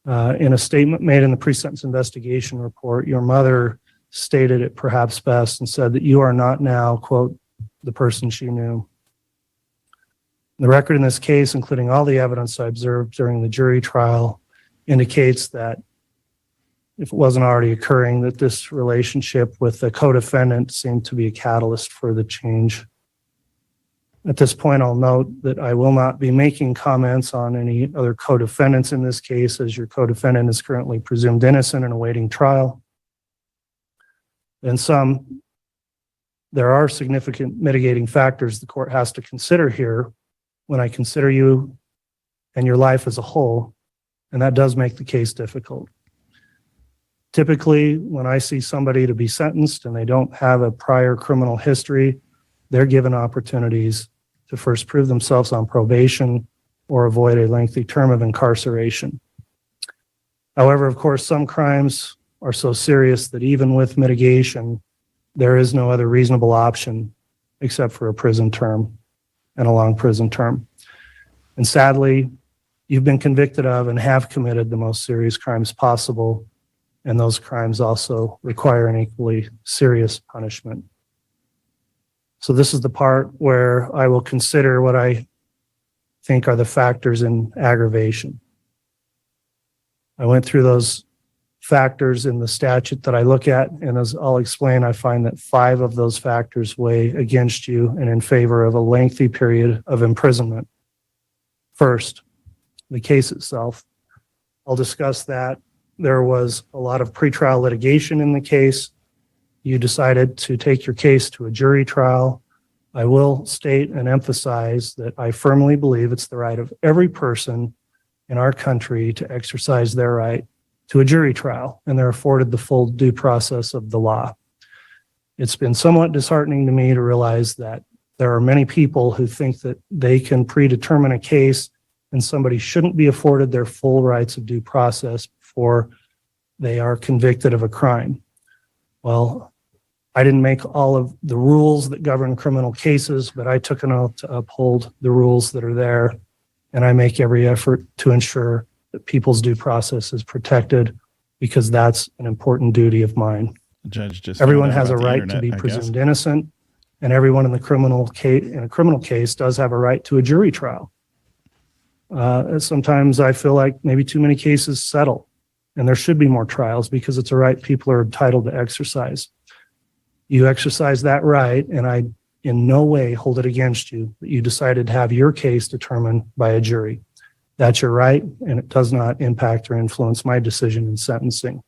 [SPEAKER 2] In a statement made in the pre-sentence investigation report, your mother stated it perhaps best and said that you are not now, quote, the person she knew. The record in this case, including all the evidence I observed during the jury trial, indicates that if it wasn't already occurring, that this relationship with the co-defendant seemed to be a catalyst for the change. At this point, I'll note that I will not be making comments on any other co-defendants in this case, as your co-defendant is currently presumed innocent and awaiting trial. In sum, there are significant mitigating factors the court has to consider here when I consider you and your life as a whole, and that does make the case difficult. Typically, when I see somebody to be sentenced and they don't have a prior criminal history, they're given opportunities to first prove themselves on probation or avoid a lengthy term of incarceration. However, of course, some crimes are so serious that even with mitigation, there is no other reasonable option except for a prison term and a long prison term. And sadly, you've been convicted of and have committed the most serious crimes possible, and those crimes also require an equally serious punishment. So this is the part where I will consider what I think are the factors in aggravation. I went through those factors in the statute that I look at, and as I'll explain, I find that 5 of those factors weigh against you and in favor of a lengthy period of imprisonment. First, the case itself. I'll discuss that. There was a lot of pretrial litigation in the case. You decided to take your case to a jury trial. I will state and emphasize that I firmly believe it's the right of every person in our country to exercise their right to a jury trial, and they're afforded the full due process of the law. It's been somewhat disheartening to me to realize that there are many people who think that they can predetermine a case and somebody shouldn't be afforded their full rights of due process before they are convicted of a crime. Well, I didn't make all of the rules that govern criminal cases, but I took an oath to uphold the rules that are there, and I make every effort to ensure that people's due process is protected, because that's an important duty of mine.
[SPEAKER 1] The judge just
[SPEAKER 2] Everyone
[SPEAKER 1] found out
[SPEAKER 2] has a
[SPEAKER 1] about the
[SPEAKER 2] right
[SPEAKER 1] internet,
[SPEAKER 2] to be
[SPEAKER 1] I guess.
[SPEAKER 2] presumed innocent, and everyone in a criminal case does have a right to a jury trial. Sometimes I feel like maybe too many cases settle, and there should be more trials because it's a right people are entitled to exercise. You exercise that right, and I in no way hold it against you that you decided to have your case determined by a jury. That's your right, and it does not impact or influence my decision in sentencing.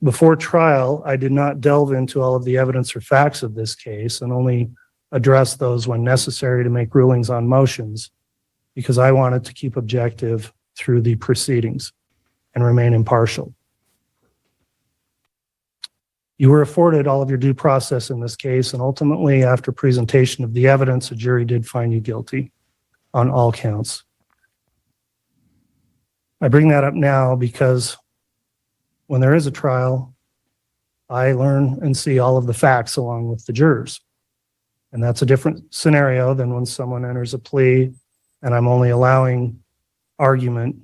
[SPEAKER 2] Before trial, I did not delve into all of the evidence or facts of this case and only address those when necessary to make rulings on motions, because I wanted to keep objective through the proceedings and remain impartial. You were afforded all of your due process in this case, and ultimately, after presentation of the evidence, a jury did find you guilty on all counts. I bring that up now because when there is a trial, I learn and see all of the facts along with the jurors. And that's a different scenario than when someone enters a plea and I'm only allowing argument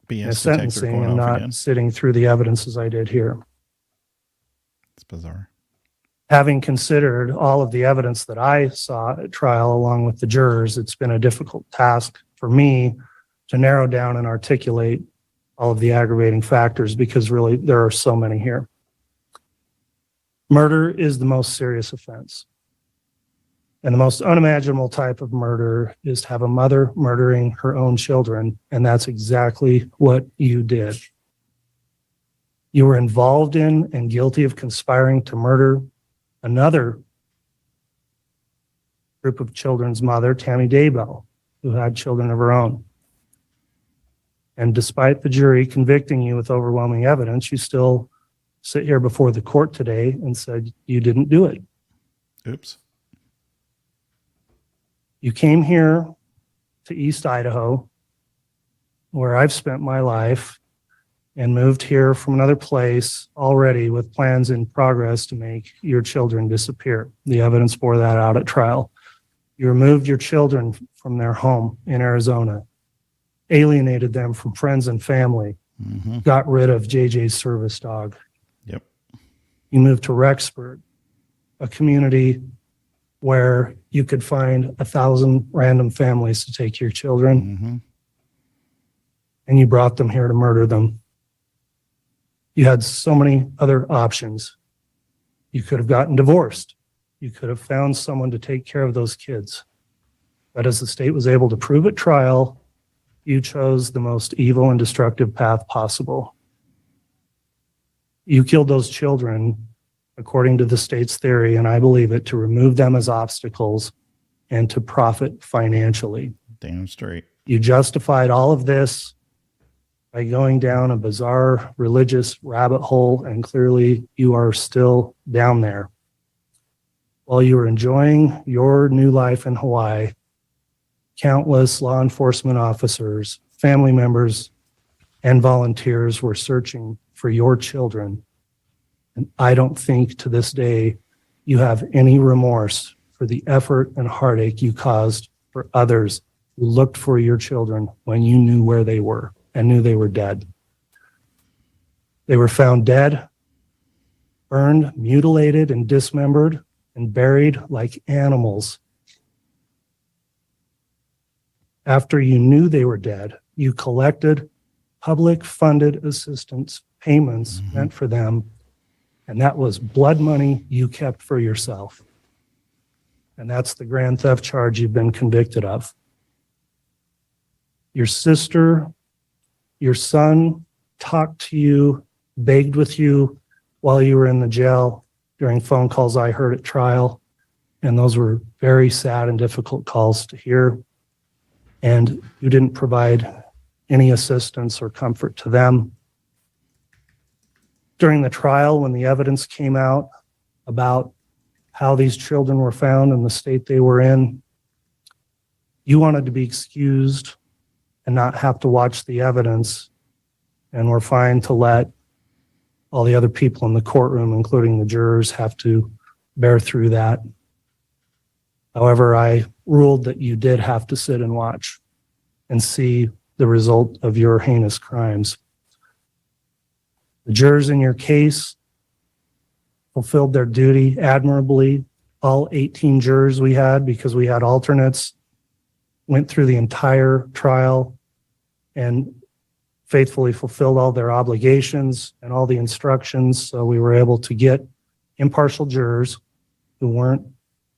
[SPEAKER 2] in a
[SPEAKER 1] BS detector
[SPEAKER 2] sentencing
[SPEAKER 1] going
[SPEAKER 2] and
[SPEAKER 1] off
[SPEAKER 2] not
[SPEAKER 1] again.
[SPEAKER 2] sitting through the evidence as I did here.
[SPEAKER 1] It's bizarre.
[SPEAKER 2] Having considered all of the evidence that I saw at trial along with the jurors, it's been a difficult task for me to narrow down and articulate all of the aggravating factors because really there are so many here. Murder is the most serious offense. And the most unimaginable type of murder is to have a mother murdering her own children. And that's exactly what you did. You were involved in and guilty of conspiring to murder another group of children's mother, Tammy Daybell, who had children of her own. And despite the jury convicting you with overwhelming evidence, you still sit here before the court today and said you didn't do it.
[SPEAKER 1] Oops.
[SPEAKER 2] You came here to East Idaho, where I've spent my life, and moved here from another place already with plans in progress to make your children disappear. The evidence bore that out at trial. You removed your children from their home in Arizona, alienated them from friends and family, got rid of JJ's service dog.
[SPEAKER 1] Yep.
[SPEAKER 2] You moved to Rexburg, a community where you could find 1,000 random families to take your children, and you brought them here to murder them. You had so many other options. You could have gotten divorced. You could have found someone to take care of those kids. But as the state was able to prove at trial, you chose the most evil and destructive path possible. You killed those children, according to the state's theory, and I believe it, to remove them as obstacles and to profit financially.
[SPEAKER 1] Damn straight.
[SPEAKER 2] You justified all of this by going down a bizarre religious rabbit hole, and clearly you are still down there. While you were enjoying your new life in Hawaii, countless law enforcement officers, family members, and volunteers were searching for your children. And I don't think to this day you have any remorse for the effort and heartache you caused for others who looked for your children when you knew where they were and knew they were dead. They were found dead, burned, mutilated, and dismembered, and buried like animals. After you knew they were dead, you collected public funded assistance payments meant for them, and that was blood money you kept for yourself. And that's the grand theft charge you've been convicted of. Your sister, your son talked to you, begged with you while you were in the jail during phone calls I heard at trial. And those were very sad and difficult calls to hear. And you didn't provide any assistance or comfort to them. During the trial, when the evidence came out about how these children were found and the state they were in, you wanted to be excused and not have to watch the evidence, and were fine to let all the other people in the courtroom, including the jurors, have to bear through that. However, I ruled that you did have to sit and watch and see the result of your heinous crimes. The jurors in your case fulfilled their duty admirably. All 18 jurors we had, because we had alternates, went through the entire trial and faithfully fulfilled all their obligations and all the instructions. So we were able to get impartial jurors who weren't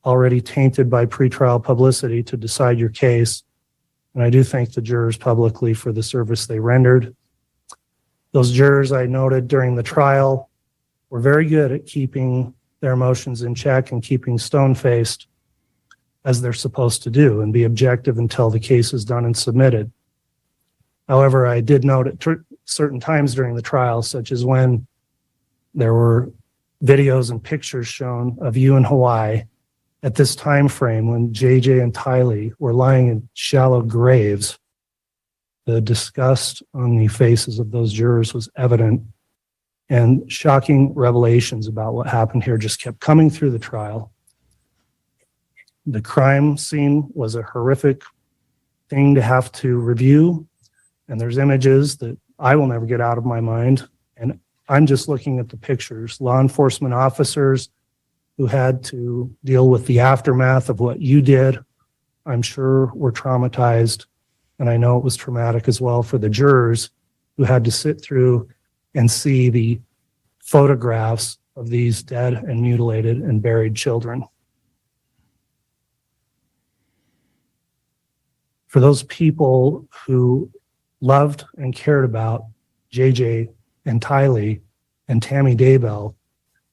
[SPEAKER 2] already tainted by pretrial publicity to decide your case. And I do thank the jurors publicly for the service they rendered. Those jurors I noted during the trial were very good at keeping their emotions in check and keeping stone-faced as they're supposed to do and be objective until the case is done and submitted. However, I did note at certain times during the trial, such as when there were videos and pictures shown of you in Hawaii at this time frame when JJ and Tylee were lying in shallow graves, the disgust on the faces of those jurors was evident, and shocking revelations about what happened here just kept coming through the trial. The crime scene was a horrific thing to have to review, and there's images that I will never get out of my mind, and I'm just looking at the pictures. Law enforcement officers who had to deal with the aftermath of what you did, I'm sure were traumatized. And I know it was traumatic as well for the jurors who had to sit through and see the photographs of these dead and mutilated and buried children. For those people who loved and cared about JJ and Tylee and Tammy Daybell,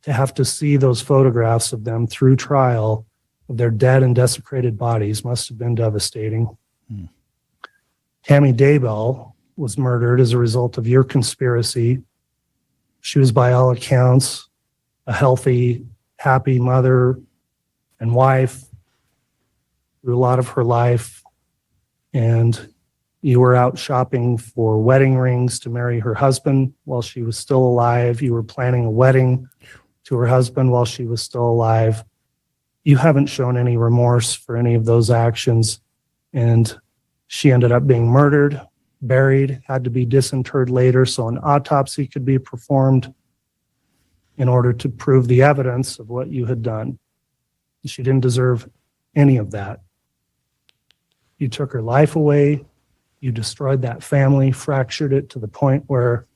[SPEAKER 2] to have to see those photographs of them through trial of their dead and desecrated bodies must have been devastating. Tammy Daybell was murdered as a result of your conspiracy. She was, by all accounts, a healthy, happy mother and wife through a lot of her life. And you were out shopping for wedding rings to marry her husband while she was still alive. You were planning a wedding to her husband while she was still alive. You haven't shown any remorse for any of those actions. And she ended up being murdered, buried, had to be disinterred later so an autopsy could be performed in order to prove the evidence of what you had done. She didn't deserve any of that. You took her life away. You destroyed that family, fractured it to the point where,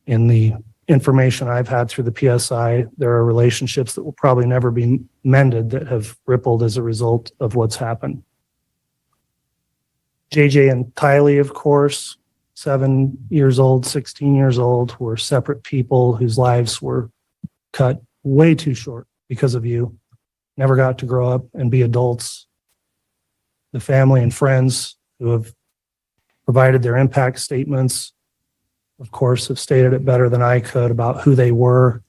[SPEAKER 2] in the information I've had through the PSI, there are relationships that will probably never be mended that have rippled as a result of what's happened. JJ and Tylee, of course, 7 years old, 16 years old, were separate people whose lives were cut way too short because of you. Never got to grow up and be adults. The family and friends who have provided their impact statements, of course, have stated it better than I could about who they were.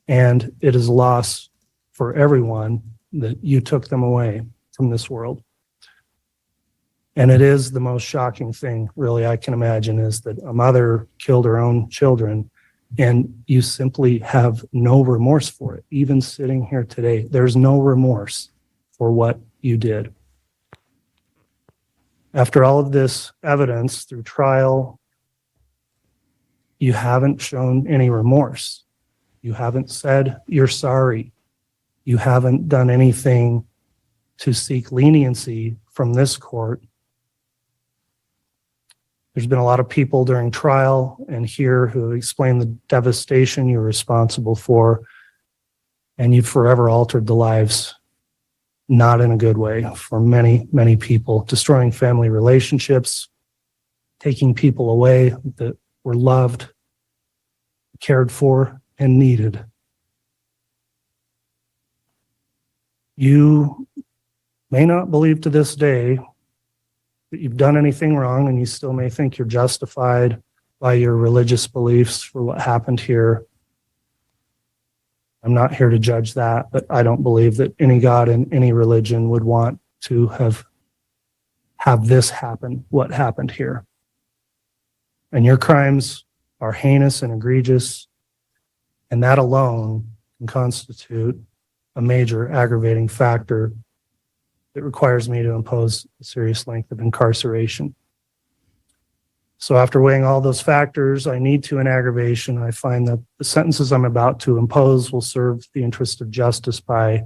[SPEAKER 2] And it is a loss for everyone that you took them away from this world. And it is the most shocking thing, really, I can imagine, is that a mother killed her own children and you simply have no remorse for it. Even sitting here today, there's no remorse for what you did. After all of this evidence through trial, you haven't shown any remorse. You haven't said you're sorry. You haven't done anything to seek leniency from this court. There's been a lot of people during trial and here who have explained the devastation you're responsible for, and you've forever altered the lives, not in a good way, for many, many people, destroying family relationships, taking people away that were loved, cared for, and needed. You may not believe to this day that you've done anything wrong, and you still may think you're justified by your religious beliefs for what happened here. I'm not here to judge that, but I don't believe that any God in any religion would want to have this happen, what happened here. And your crimes are heinous and egregious, and that alone can constitute a major aggravating factor that requires me to impose a serious length of incarceration. So after weighing all those factors, I need to in aggravation. I find that the sentences I'm about to impose will serve the interest of justice by,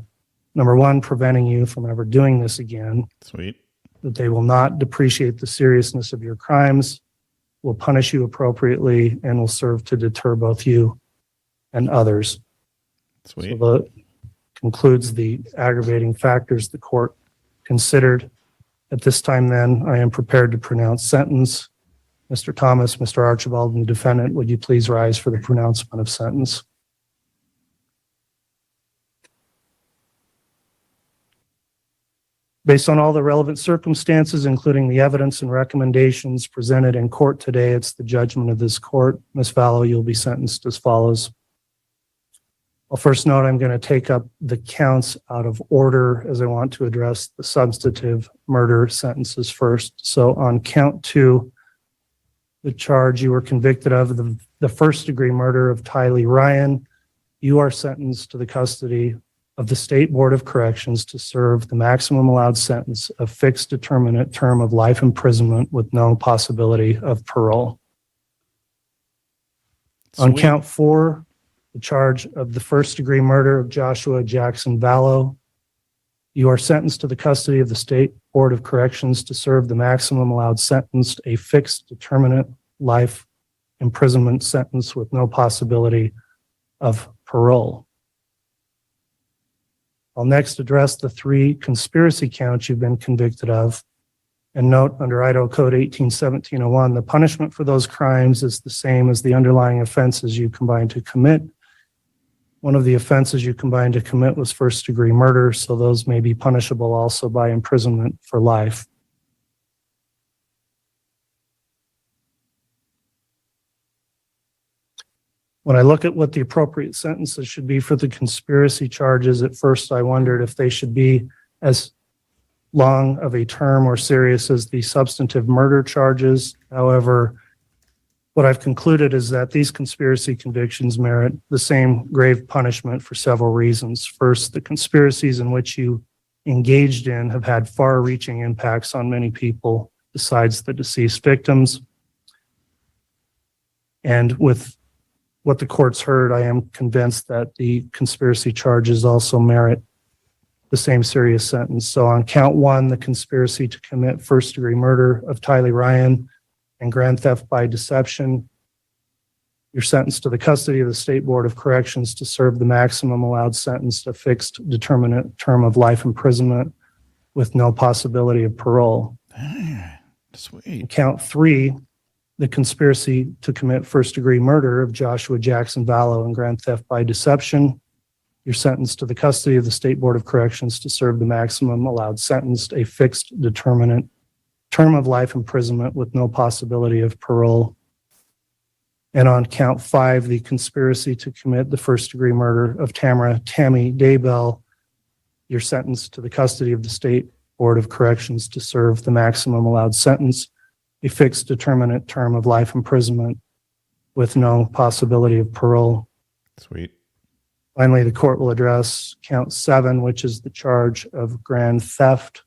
[SPEAKER 2] number one, preventing you from ever doing this again.
[SPEAKER 1] Sweet.
[SPEAKER 2] That they will not depreciate the seriousness of your crimes, will punish you appropriately, and will serve to deter both you and others.
[SPEAKER 1] Sweet.
[SPEAKER 2] So that concludes the aggravating factors the court considered. At this time, then, I am prepared to pronounce sentence. Mr. Thomas, Mr. Archibald, and the defendant, would you please rise for the pronouncement of sentence? Based on all the relevant circumstances, including the evidence and recommendations presented in court today, it's the judgment of this court. Ms. Vallow, you'll be sentenced as follows. I'll first note I'm going to take up the counts out of order as I want to address the substantive murder sentences first. So on count 2, the charge you were convicted of, the first-degree murder of Tylee Ryan, you are sentenced to the custody of the State Board of Corrections to serve the maximum allowed sentence of fixed determinate term of life imprisonment with no possibility of parole. On
[SPEAKER 1] Sweet.
[SPEAKER 2] count 4, the charge of the first-degree murder of Joshua Jackson Vallow. You are sentenced to the custody of the State Board of Corrections to serve the maximum allowed sentence, a fixed, determinate life imprisonment sentence with no possibility of parole. I'll next address the 3 conspiracy counts you've been convicted of. And note, under Idaho Code 18-1701, the punishment for those crimes is the same as the underlying offenses you combined to commit. One of the offenses you combined to commit was first-degree murder, so those may be punishable also by imprisonment for life. When I look at what the appropriate sentences should be for the conspiracy charges, at first I wondered if they should be as long of a term or serious as the substantive murder charges. However, what I've concluded is that these conspiracy convictions merit the same grave punishment for several reasons. First, the conspiracies in which you engaged in have had far-reaching impacts on many people besides the deceased victims. And with what the court's heard, I am convinced that the conspiracy charges also merit the same serious sentence. So on count 1, the conspiracy to commit first-degree murder of Tylee Ryan and grand theft by deception, you're sentenced to the custody of the State Board of Corrections to serve the maximum allowed sentence, a fixed, determinate term of life imprisonment with no possibility of parole.
[SPEAKER 1] Sweet.
[SPEAKER 2] Count 3, the conspiracy to commit first-degree murder of Joshua Jackson Vallow and grand theft by deception. You're sentenced to the custody of the State Board of Corrections to serve the maximum allowed sentence, a fixed, determinate term of life imprisonment with no possibility of parole. And on count 5, the conspiracy to commit the first-degree murder of Tammy Daybell, you're sentenced to the custody of the State Board of Corrections to serve the maximum allowed sentence, a fixed, determinate term of life imprisonment with no possibility of parole.
[SPEAKER 1] Sweet.
[SPEAKER 2] Finally, the court will address count 7, which is the charge of grand theft.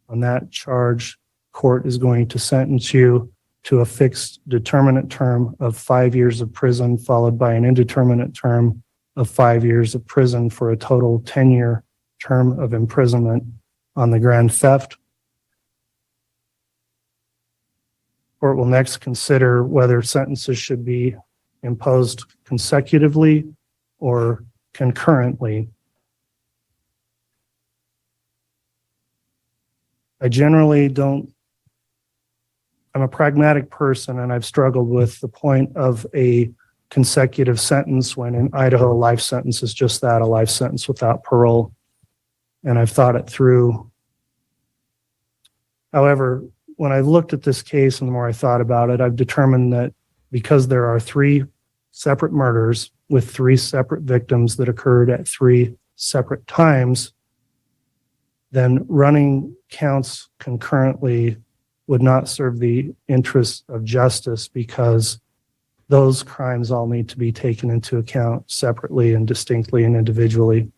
[SPEAKER 2] On that charge, court is going to sentence you to a fixed, determinate term of 5 years of prison, followed by an indeterminate term of 5 years of prison for a total 10-year term of imprisonment on the grand theft. Court will next consider whether sentences should be imposed consecutively or concurrently. I'm a pragmatic person, and I've struggled with the point of a consecutive sentence when in Idaho, a life sentence is just that, a life sentence without parole. And I've thought it through. However, when I looked at this case and the more I thought about it, I've determined that because there are 3 separate murders with 3 separate victims that occurred at 3 separate times, then running counts concurrently would not serve the interests of justice, because those crimes all need to be taken into account separately and distinctly and individually.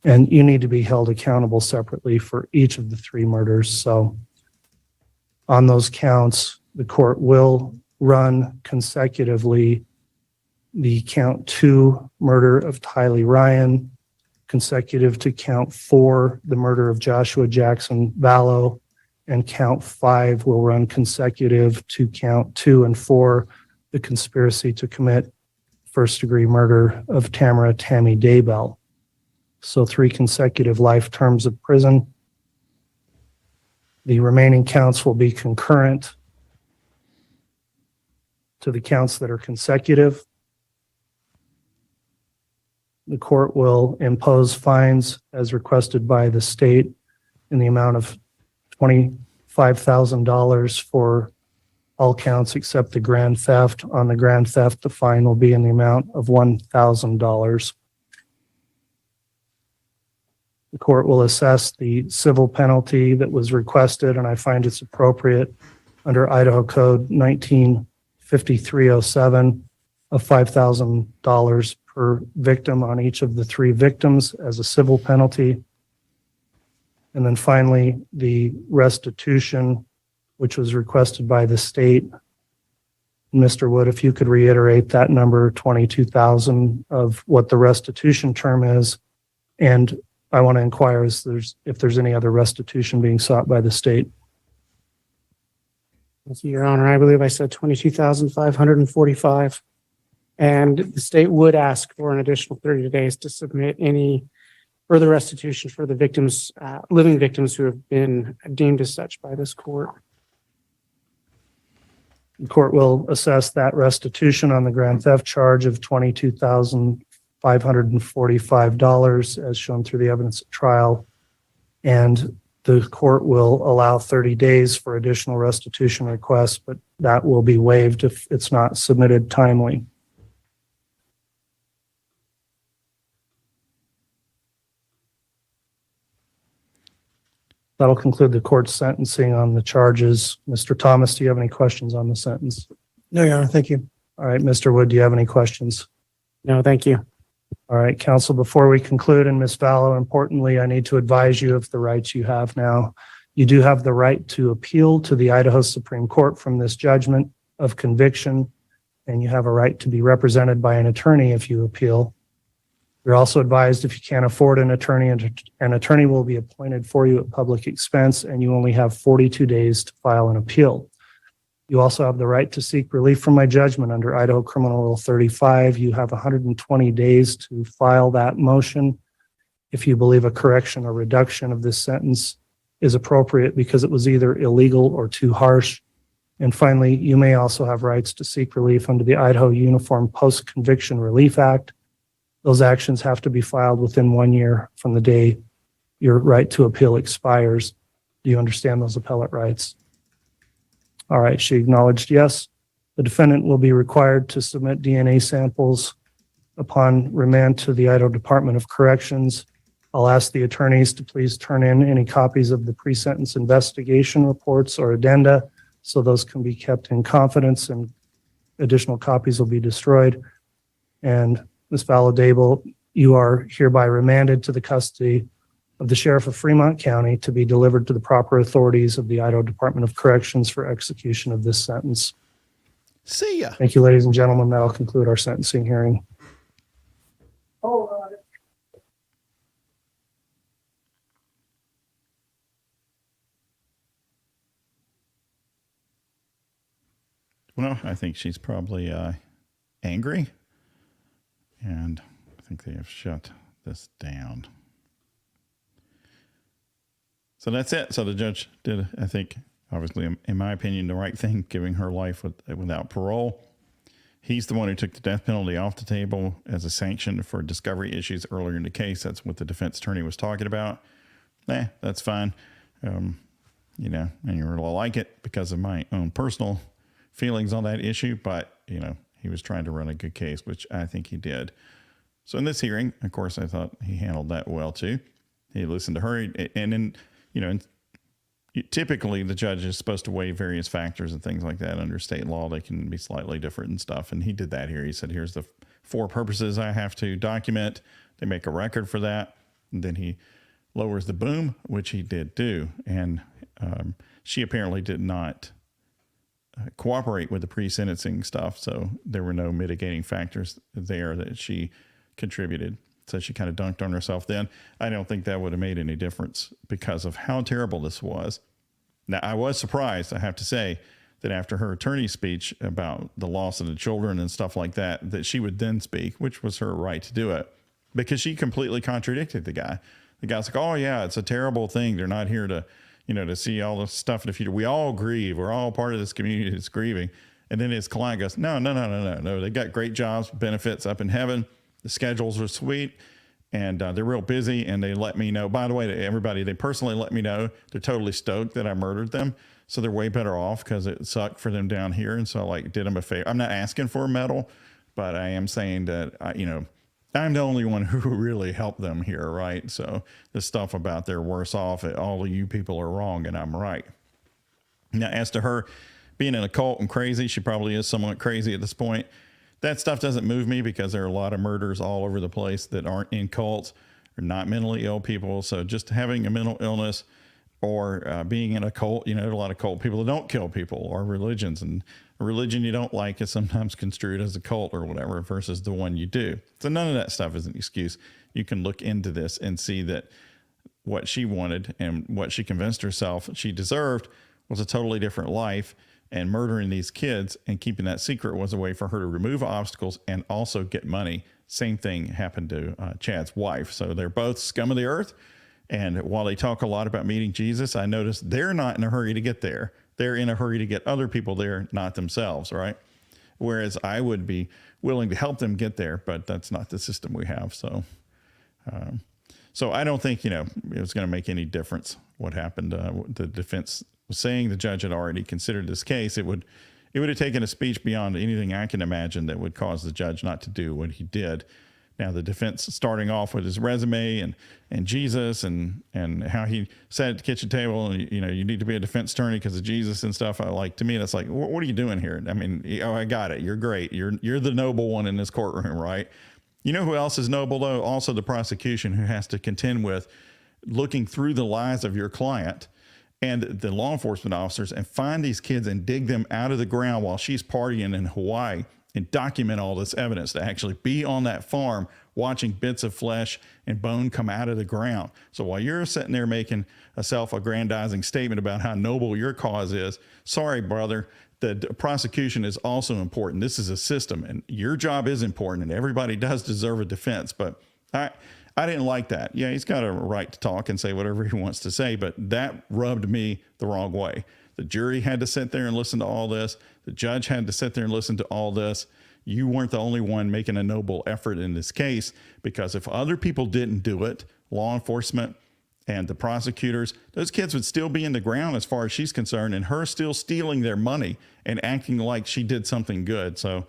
[SPEAKER 2] And you need to be held accountable separately for each of the 3 murders. So on those counts, the court will run consecutively the count 2 murder of Tylee Ryan, consecutive to count 4, the murder of Joshua Jackson Vallow, and count 5 will run consecutive to count 2 and 4, the conspiracy to commit first-degree murder of Tammy Daybell. So 3 consecutive life terms of prison. The remaining counts will be concurrent to the counts that are consecutive. The court will impose fines as requested by the state in the amount of $25,000 for all counts except the grand theft. On the grand theft, the fine will be in the amount of $1,000. The court will assess the civil penalty that was requested, and I find it's appropriate under Idaho Code 195307 of $5,000 per victim on each of the 3 victims as a civil penalty. And then finally, the restitution, which was requested by the state, Mr. Wood, if you could reiterate that number, 22,000 of what the restitution term is. And I want to inquire if there's any other restitution being sought by the state.
[SPEAKER 5] Thank you, Your Honor. I believe I said 22,545. And the state would ask for an additional 30 days to submit any further restitution for the victims, living victims who have been deemed as such by this court.
[SPEAKER 2] The court will assess that restitution on the grand theft charge of $22,545 as shown through the evidence at trial. And the court will allow 30 days for additional restitution requests, but that will be waived if it's not submitted timely. That'll conclude the court's sentencing on the charges. Mr. Thomas, do you have any questions on the sentence?
[SPEAKER 3] No, Your Honor, thank you.
[SPEAKER 2] All right, Mr. Wood, do you have any questions?
[SPEAKER 5] No, thank you.
[SPEAKER 2] All right, counsel, before we conclude, and Ms. Vallow, importantly, I need to advise you of the rights you have now. You do have the right to appeal to the Idaho Supreme Court from this judgment of conviction, and you have a right to be represented by an attorney if you appeal. You're also advised if you can't afford an attorney, an attorney will be appointed for you at public expense, and you only have 42 days to file an appeal. You also have the right to seek relief from my judgment under Idaho Criminal Rule 35. You have 120 days to file that motion if you believe a correction or reduction of this sentence is appropriate because it was either illegal or too harsh. And finally, you may also have rights to seek relief under the Idaho Uniform Post-Conviction Relief Act. Those actions have to be filed within 1 year from the day your right to appeal expires. Do you understand those appellate rights? All right, she acknowledged yes. The defendant will be required to submit DNA samples upon remand to the Idaho Department of Corrections. I'll ask the attorneys to please turn in any copies of the pre-sentence investigation reports or addenda so those can be kept in confidence and additional copies will be destroyed. And Ms. Vallow Daybell, you are hereby remanded to the custody of the Sheriff of Fremont County to be delivered to the proper authorities of the Idaho Department of Corrections for execution of this sentence.
[SPEAKER 1] See ya.
[SPEAKER 2] Thank you, ladies and gentlemen. That'll conclude our sentencing hearing.
[SPEAKER 1] Well, I think she's probably angry. And I think they have shut this down. So that's it. So the judge did, I think, obviously, in my opinion, the right thing, giving her life without parole. He's the one who took the death penalty off the table as a sanction for discovery issues earlier in the case. That's what the defense attorney was talking about. That's fine. And you're going to like it because of my own personal feelings on that issue. But, he was trying to run a good case, which I think he did. So in this hearing, of course, I thought he handled that well too. He listened to her, and then, typically the judge is supposed to weigh various factors and things like that. Under state law, they can be slightly different and stuff. And he did that here. He said, here's the 4 purposes I have to document. They make a record for that. And then he lowers the boom, which he did do. And she apparently did not cooperate with the pre-sentencing stuff. So there were no mitigating factors there that she contributed. So she kind of dunked on herself then. I don't think that would have made any difference because of how terrible this was. Now, I was surprised, I have to say, that after her attorney's speech about the loss of the children and stuff like that, that she would then speak, which was her right to do it, because she completely contradicted the guy. The guy's like, oh yeah, it's a terrible thing. They're not here to, to see all the stuff in the future. We all grieve. We're all part of this community that's grieving. And then his client goes, no. They got great jobs, benefits up in heaven. The schedules are sweet, and they're real busy. And they let me know, by the way, to everybody, they personally let me know they're totally stoked that I murdered them. So they're way better off because it sucked for them down here. And so I did them a favor. I'm not asking for a medal, but I am saying that, I'm the only one who really helped them here, right? So the stuff about they're worse off, all of you people are wrong and I'm right. Now, as to her being in a cult and crazy, she probably is somewhat crazy at this point. That stuff doesn't move me because there are a lot of murders all over the place that aren't in cults or not mentally ill people. So just having a mental illness or being in a cult, there are a lot of cult people that don't kill people, or religions and a religion you don't like is sometimes construed as a cult or whatever versus the one you do. So none of that stuff is an excuse. You can look into this and see that what she wanted and what she convinced herself she deserved was a totally different life, and murdering these kids and keeping that secret was a way for her to remove obstacles and also get money. Same thing happened to Chad's wife. So they're both scum of the earth. And while they talk a lot about meeting Jesus, I noticed they're not in a hurry to get there. They're in a hurry to get other people there, not themselves, right? Whereas I would be willing to help them get there, but that's not the system we have. So, so I don't think, it was going to make any difference what happened. The defense was saying the judge had already considered this case. It would have taken a speech beyond anything I can imagine that would cause the judge not to do what he did. Now, the defense starting off with his resume and Jesus and how he sat at the kitchen table and, you need to be a defense attorney because of Jesus and stuff. To me, that's like, what are you doing here? I mean, I got it. You're great. You're the noble one in this courtroom, right? You know who else is noble, though? Also the prosecution, who has to contend with looking through the lies of your client and the law enforcement officers and find these kids and dig them out of the ground while she's partying in Hawaii and document all this evidence to actually be on that farm watching bits of flesh and bone come out of the ground. So while you're sitting there making a self-aggrandizing statement about how noble your cause is, sorry, brother, the prosecution is also important. This is a system and your job is important and everybody does deserve a defense. But I didn't like that. Yeah, he's got a right to talk and say whatever he wants to say, but that rubbed me the wrong way. The jury had to sit there and listen to all this. The judge had to sit there and listen to all this. You weren't the only one making a noble effort in this case, because if other people didn't do it, law enforcement and the prosecutors, those kids would still be in the ground as far as she's concerned, and her still stealing their money and acting like she did something good. So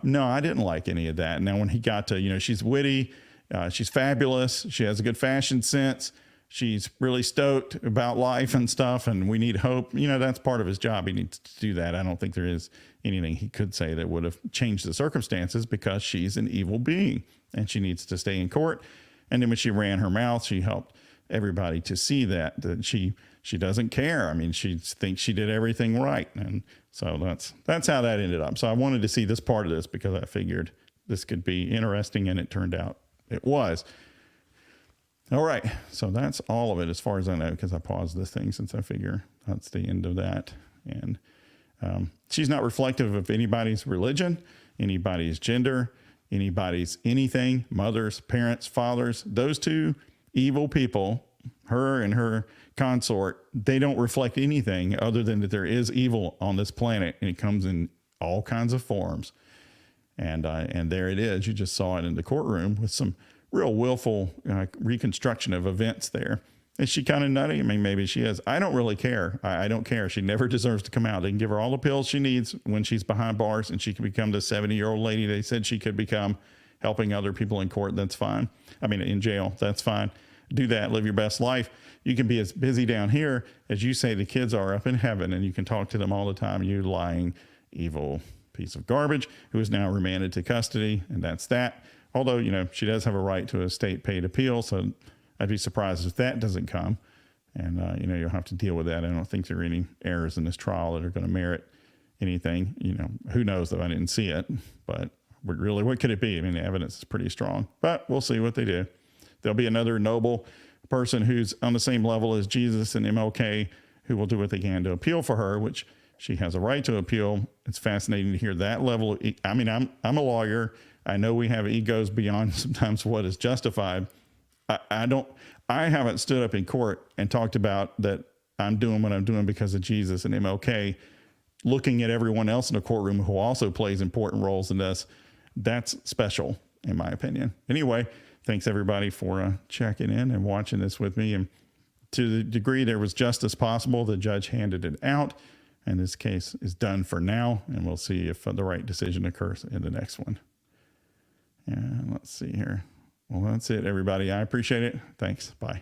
[SPEAKER 1] no, I didn't like any of that. Now, when he got to, she's witty, she's fabulous, she has a good fashion sense, she's really stoked about life and stuff, and we need hope. That's part of his job. He needs to do that. I don't think there is anything he could say that would have changed the circumstances, because she's an evil being and she needs to stay in court. And then when she ran her mouth, she helped everybody to see that she doesn't care. I mean, she thinks she did everything right. And so that's how that ended up. So I wanted to see this part of this because I figured this could be interesting, and it turned out it was. All right. So that's all of it as far as I know, because I paused this thing since I figure that's the end of that. And she's not reflective of anybody's religion, anybody's gender, anybody's anything, mothers, parents, fathers. Those two evil people, her and her consort, they don't reflect anything other than that there is evil on this planet, and it comes in all kinds of forms. And there it is. You just saw it in the courtroom with some real willful reconstruction of events there. Is she kind of nutty? I mean, maybe she is. I don't really care. I don't care. She never deserves to come out. They can give her all the pills she needs when she's behind bars, and she can become the 70-year-old lady they said she could become, helping other people in court. That's fine. I mean, in jail. That's fine. Do that. Live your best life. You can be as busy down here as you say the kids are up in heaven, and you can talk to them all the time. You lying, evil piece of garbage who is now remanded to custody, and that's that. Although, she does have a right to a state paid appeal, so I'd be surprised if that doesn't come. And, you'll have to deal with that. I don't think there are any errors in this trial that are going to merit anything. Who knows, though? I didn't see it. But really, what could it be? I mean, the evidence is pretty strong. But we'll see what they do. There'll be another noble person who's on the same level as Jesus and MLK who will do what they can to appeal for her, which she has a right to appeal. It's fascinating to hear that level. I mean, I'm a lawyer. I know we have egos beyond sometimes what is justified. I haven't stood up in court and talked about that I'm doing what I'm doing because of Jesus and MLK, looking at everyone else in the courtroom who also plays important roles in this. That's special, in my opinion. Anyway, thanks everybody for checking in and watching this with me. And to the degree there was justice possible, the judge handed it out, and this case is done for now. And we'll see if the right decision occurs in the next one. And let's see here. Well, that's it, everybody. I appreciate it. Thanks. Bye.